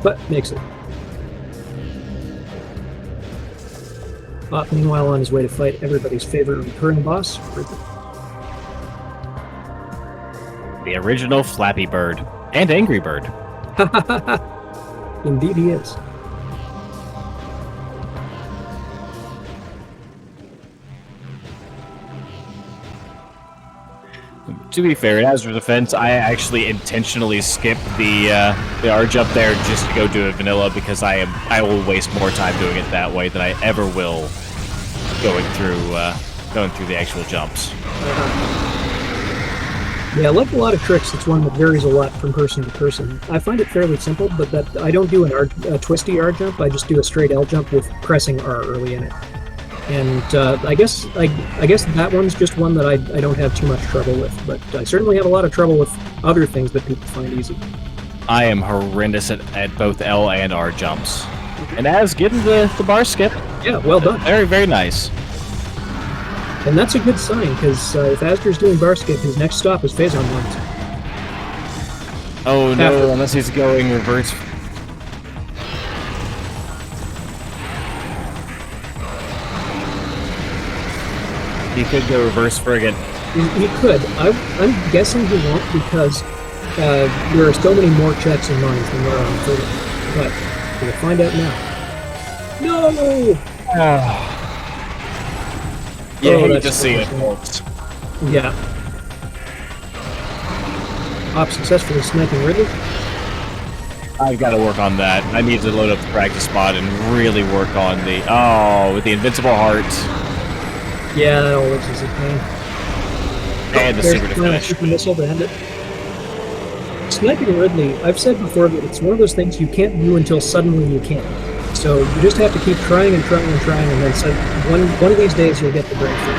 But makes it. Op, meanwhile, on his way to fight everybody's favorite recurring boss, The original Flappy Bird. And Angry Bird. Indeed he is. To be fair, in Azder's defense, I actually intentionally skipped the R jump there just to go do it vanilla because I will waste more time doing it that way than I ever will going through the actual jumps. Yeah, like a lot of tricks, it's one that varies a lot from person to person. I find it fairly simple, but that I don't do a twisty R jump. I just do a straight L jump with pressing R early in it. And I guess that one's just one that I don't have too much trouble with, but I certainly have a lot of trouble with other things that people find easy. I am horrendous at both L and R jumps. And as getting the bar skip. Yeah, well done. Very, very nice. And that's a good sign, because if azder's doing bar skip, his next stop is Phazon mines. Oh no, unless he's going reverse. He could go reverse frigate. He could. I'm guessing he won't because there are so many more checks in mines than there are on frigate. But we'll find out now. No! You hate to see it, folks. Yeah. Op successfully sniping Ridley. I've got to work on that. I need to load up the practice spot and really work on with the invincible heart. Yeah, that always is a pain. And the super to finish. Super missile to end it. Sniping Ridley, I've said before that it's one of those things you can't do until suddenly you can. So you just have to keep trying and trying and trying, and then one of these days you'll get the breakthrough.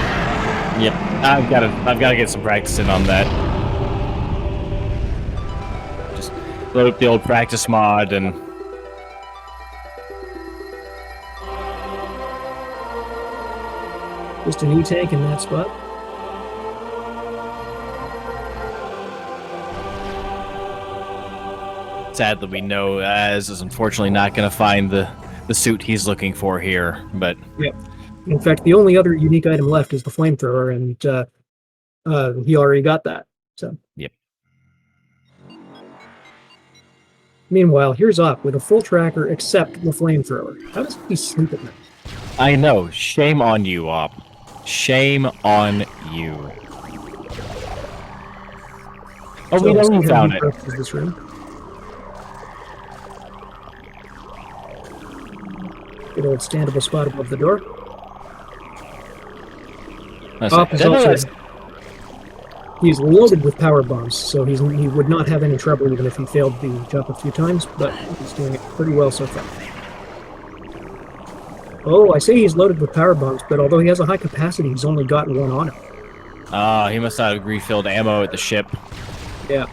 Yep, I've got to get some practice in on that. Just load up the old practice mod and. Just an E-tank in that spot. Sadly, we know Az is unfortunately not going to find the suit he's looking for here, but... Yep. In fact, the only other unique item left is the flamethrower, and he already got that, so... Yep. Meanwhile, here's Op with a full tracker except the flamethrower. How does he sleep at night? I know. Shame on you, Op. Shame on you. Oh, So we know who found it. This room. Good old standable spot above the door. Op is also, he's loaded with power bombs, so he would not have any trouble even if he failed the jump a few times, but he's doing it pretty well so far. Oh, I say he's loaded with power bombs, but although he has a high capacity, he's only got one on him. He must not have refilled ammo at the ship. Yeah.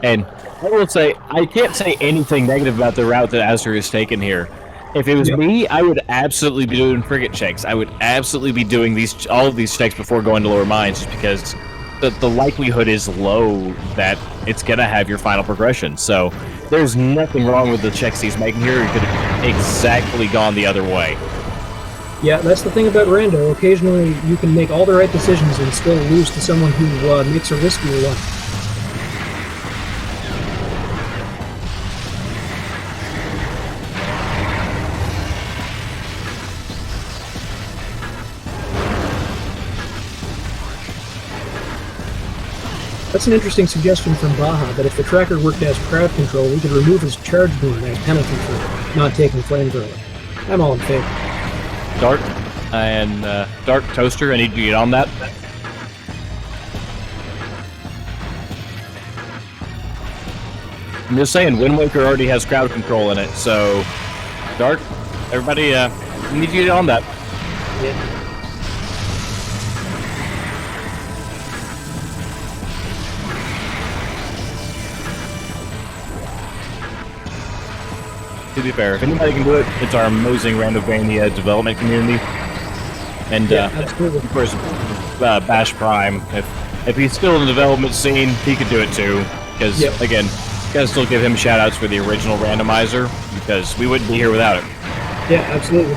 And I will say, I can't say anything negative about the route that azder has taken here. If it was me, I would absolutely be doing frigate checks. I would absolutely be doing all of these checks before going to lower mines, just because the likelihood is low that it's going to have your final progression. So there's nothing wrong with the checks he's making here. He could have exactly gone the other way. Yeah, that's the thing about Rando. Occasionally, you can make all the right decisions and still lose to someone who makes a riskier one. That's an interesting suggestion from Baja, that if the tracker worked as crowd control, we could remove his charge beam as penalty for not taking flamethrower. I'm all in favor. Dark and Dark Toaster, I need you to get on that. I'm just saying, Wind Waker already has crowd control in it, so Dark, everybody, need you to get on that. Yeah. To be fair, if anybody can do it, it's our amazing Randomania development community. And, absolutely. Of course, Bash Prime. If he's still in the development scene, he could do it too. Because, again, gotta still give him shout-outs for the original Randomizer, because we wouldn't be here without it. Yeah, absolutely.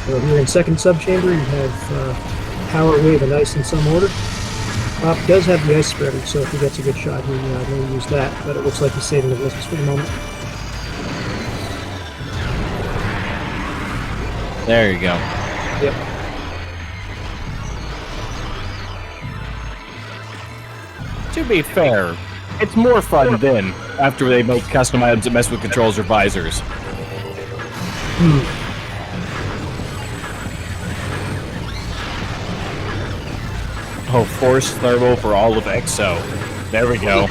So here in second subchamber, you have Power Wave and Ice in some order. Op does have the Ice Spreader, so if he gets a good shot, he may use that, but it looks like he's saving the missiles for the moment. There you go. Yep. To be fair, it's more fun then, after they make custom items that mess with controls or visors. Oh, force thermal for all of EXO. There we go.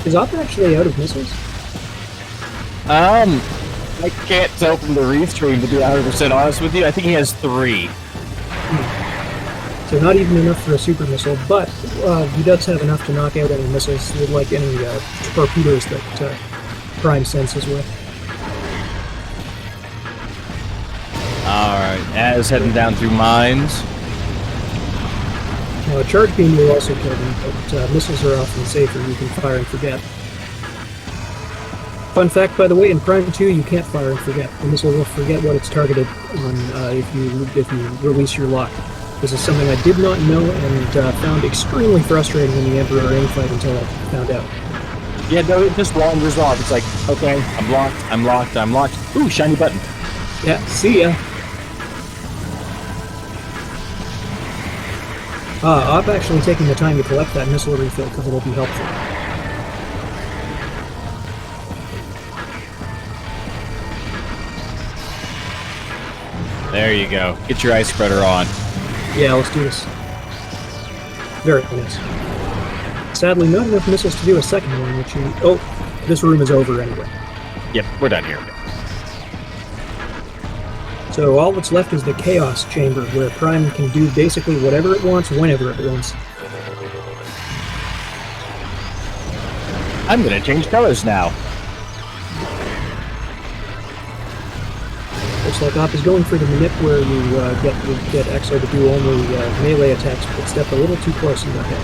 Is Op actually out of missiles? I can't tell from the restream, to be 100% honest with you. I think he has 3. So not even enough for a super missile, but he does have enough to knock out any missiles, like any torpedoes that Prime senses with. Alright, Az heading down through mines. Now, a charge beam will also kill them, but missiles are often safer. You can fire and forget. Fun fact, by the way, in Prime 2, you can't fire and forget. The missile will forget what it's targeted on if you release your lock. This is something I did not know and found extremely frustrating in the Emperor infight until I found out. Yeah, no, it just wanders off. It's like, okay, I'm locked, I'm locked, I'm locked. Ooh, shiny button. Yeah, see ya. Op actually taking the time to collect that missile refill because it'll be helpful. There you go. Get your ice spreader on. Yeah, let's do this. Very nice. Sadly, not enough missiles to do a second one, which you... Oh, this room is over anyway. Yep, we're done here. So all that's left is the Chaos Chamber, where Prime can do basically whatever it wants, whenever it wants. I'm gonna change colors now. Looks like Op is going for the manip where you get Exo to do only melee attacks, but step a little too close and got hit.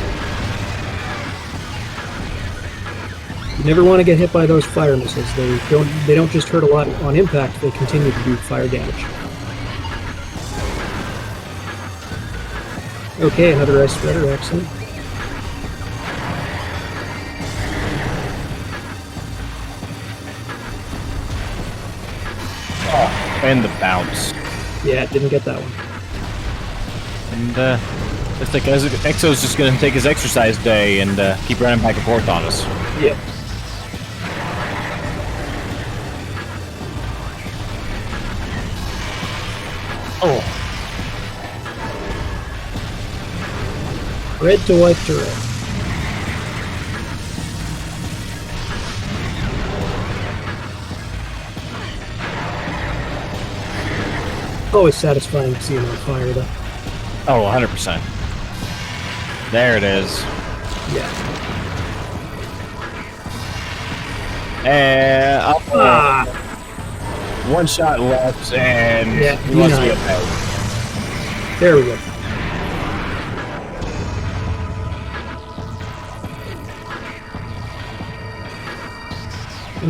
You never want to get hit by those fire missiles. They don't just hurt a lot on impact, they continue to do fire damage. Okay, another ice spreader, excellent. Oh, and the bounce. Yeah, didn't get that one. And It's like Exo's just gonna take his exercise day and keep running back and forth on us. Yep. Oh. Red to white to red. Always satisfying to see him on fire, though. Oh, 100%. There it is. Yeah. And one shot left, and he wants to get out. There we go.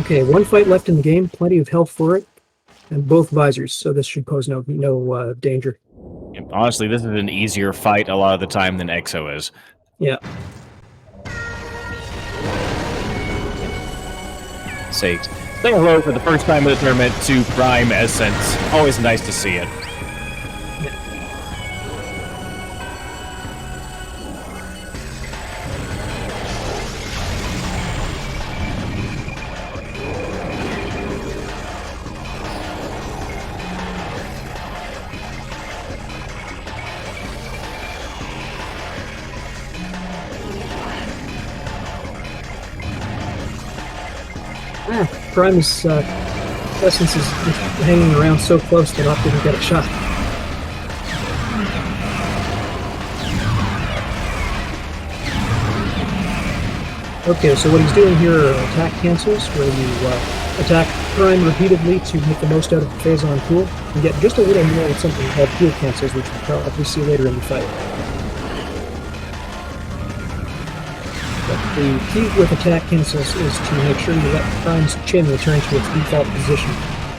Okay, one fight left in the game, plenty of health for it, and both visors, so this should pose no danger. Honestly, this is an easier fight a lot of the time than Exo is. Yeah. Say hello for the first time in the tournament to Prime Essence. Always nice to see it. Prime's Essence is hanging around so close that Op didn't get a shot. Okay, so what he's doing here are attack cancels, where you attack Prime repeatedly to make the most out of the Phazon pool, and get just a little more with something called pool cancels, which we'll probably see later in the fight. The key with attack cancels is to make sure you let Prime's chin return to its default position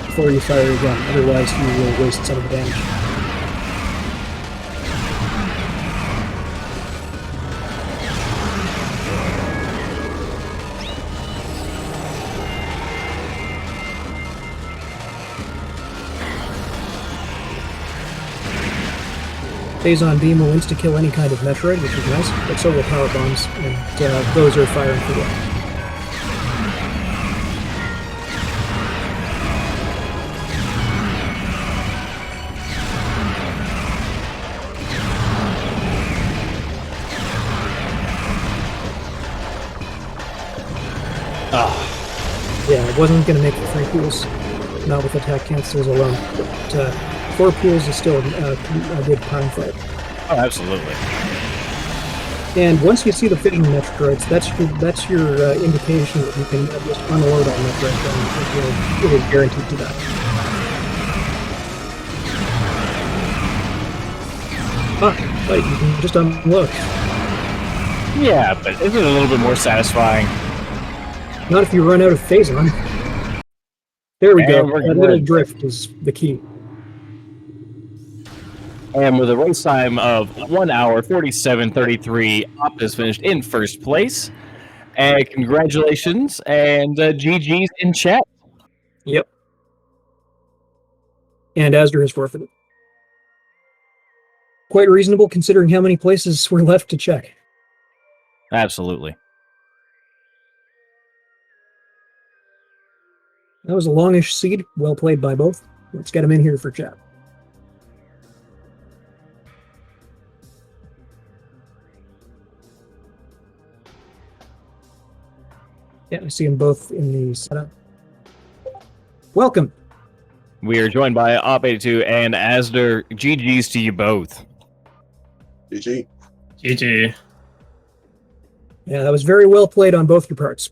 before you fire again, otherwise you will waste some of the damage. Phazon Beam will insta-kill any kind of Metroid, which is nice, but so will Power Bombs, and those are fire and forget. Yeah, I wasn't going to make the 3 pools, not with attack cancels alone, but 4 pools is still a good Prime fight. Oh, absolutely. And once you see the fission Metroids, that's your indication that you can just unload on Metroid, and you're really guaranteed to that. But you can just unload. Yeah, but isn't it a little bit more satisfying? Not if you run out of Phazon. There we go. That little drift is the key. And with a race time of 1 hour 47:33, Op has finished in first place. And congratulations and GG's in chat. Yep. And azder has forfeited. Quite reasonable considering how many places were left to check. Absolutely. That was a longish seed. Well played by both. Let's get him in here for chat. Yeah, I see them both in the setup. Welcome. We are joined by awp82 and azder. GG's to you both. GG. GG. Yeah, that was very well played on both your parts.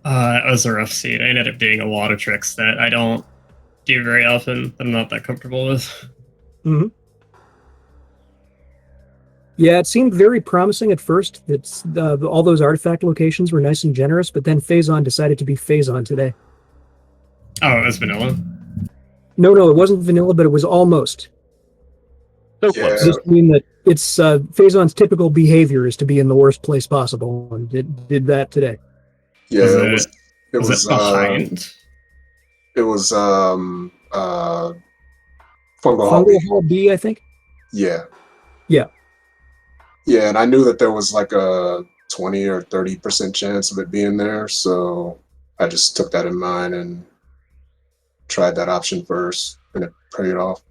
It was a rough seed. I ended up doing a lot of tricks that I don't do very often, that I'm not that comfortable with. Mm-hmm. Yeah, it seemed very promising at first. It's all those artifact locations were nice and generous, but then Phazon decided to be Phazon today. Oh, it was vanilla? No, it wasn't vanilla, but it was almost. So Yeah. close. I just mean that it's Phazon's typical behavior is to be in the worst place possible, and did that today. Yeah, Was it Was was it behind? Fungal Hall. Fungal Hall B, I think. Yeah. Yeah, and I knew that there was like a 20 or 30% chance of it being there, so I just took that in mind and tried that option first, and it paid off.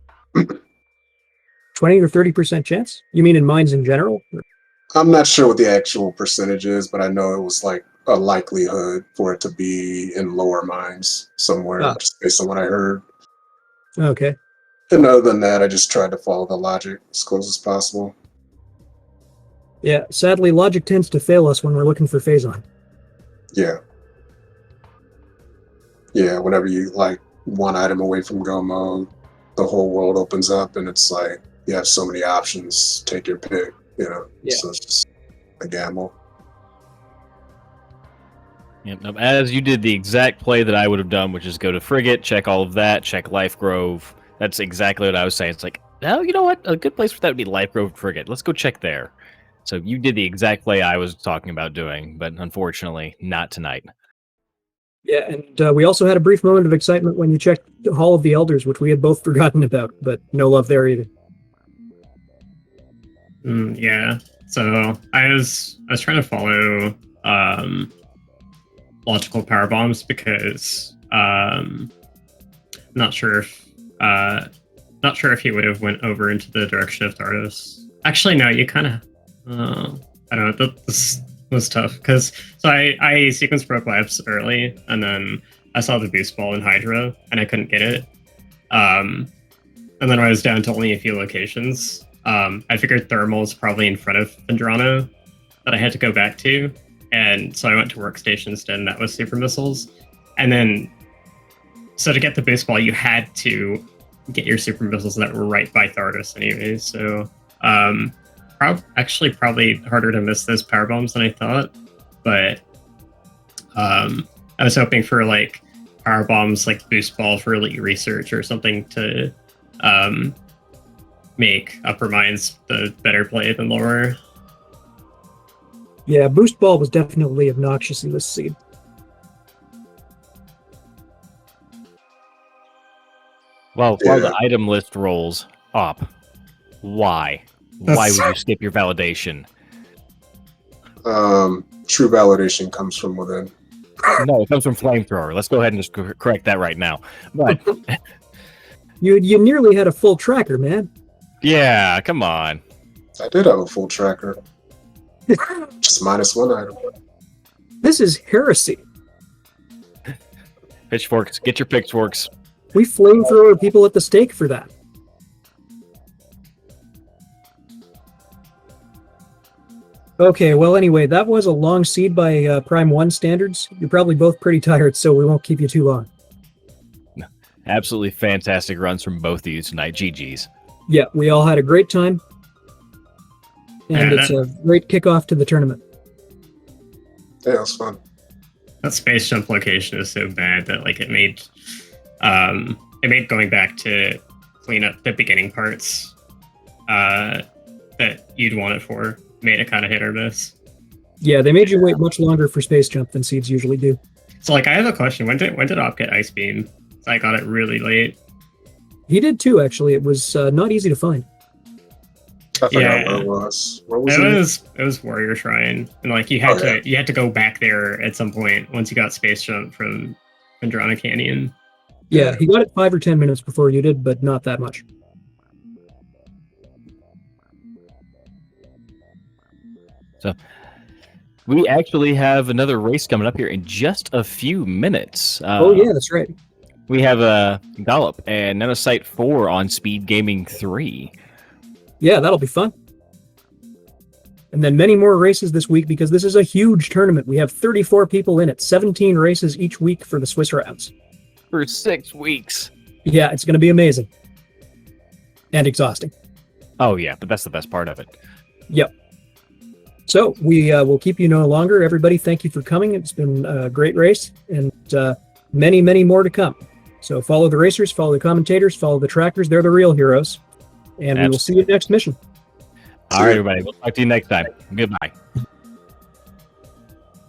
20 or 30% chance? You mean in mines in general? I'm not sure what the actual percentage is, but I know it was like a likelihood for it to be in lower mines somewhere, Ah. just based on what I heard. Okay. And other than that, I just tried to follow the logic as close as possible. Yeah, sadly, logic tends to fail us when we're looking for Phazon. Yeah. Yeah, whenever you like one item away from go mode, the whole world opens up and it's like you have so many options, take your pick, you know. Yeah. So it's just a gamble. Yep. Nope. As you did the exact play that I would have done, which is go to Frigate, check all of that, check Life Grove. That's exactly what I was saying. It's like, oh, you know what? A good place for that would be Life Grove Frigate. Let's go check there. So you did the exact play I was talking about doing, but unfortunately, not tonight. Yeah, and we also had a brief moment of excitement when you checked Hall of the Elders, which we had both forgotten about, but no love there either. Yeah. So I was trying to follow logical power bombs because not sure if he would have went over into the direction of Tardos. Actually, no. You kind of I don't know. This was tough because I sequenced broke labs early, and then I saw the boost ball in Hydra, and I couldn't get it. And then I was down to only a few locations. I figured thermal is probably in front of Vendrano that I had to go back to, and so I went to workstation instead, and that was super missiles. And then, so to get the boost ball, you had to get your super missiles that were right by Thardos anyway. So, probably harder to miss those power bombs than I thought. But I was hoping for like power bombs, like boost ball for elite research or something to make upper mines the better play than lower. Yeah, boost ball was definitely obnoxious in this seed. Well, while the item list rolls up, why? Why would you skip your validation? True validation comes from within. No, it comes from flamethrower. Let's go ahead and just correct that right now. But you nearly had a full tracker, man. yeah, come on. I did have a full tracker. Just minus one item. This is heresy. Pitchforks, get your pitchforks. We flamethrower people at the stake for that. Okay, well, anyway, that was a long seed by Prime 1 standards. You're probably both pretty tired, so we won't keep you too long. Absolutely fantastic runs from both of you tonight. GG's. Yeah, we all had a great time. And Yeah, it's a great kickoff to the tournament. Yeah, it was fun. That space jump location is so bad that like it made going back to clean up the beginning parts that you'd want it for made it kind of hit or miss. Yeah, they made you wait much longer for space jump than seeds usually do. So like I have a question. When did Op get Ice Beam? I got it really late. He did too, actually. It was not easy to find. I forgot where it was. Where was it was Warrior Shrine, and like you had to go back there at some point once you got space jump from Vendrana Canyon. Yeah, he got it 5 or 10 minutes before you did, but not that much. So we actually have another race coming up here in just a few minutes. Oh yeah, that's right. We have a Dollop and Nanosite 4 on SpeedGaming 3. Yeah, that'll be fun. And then many more races this week because this is a huge tournament. We have 34 people in it, 17 races each week for the Swiss rounds. For 6 weeks. Yeah, it's going to be amazing. And exhausting. Oh yeah, but that's the best part of it. Yep. So we will keep you no longer. Everybody, thank you for coming. It's been a great race and many, many more to come. So follow the racers, follow the commentators, follow the trackers. They're the real heroes. And we will see you next mission. All right, everybody. We'll talk to you next time. Goodbye.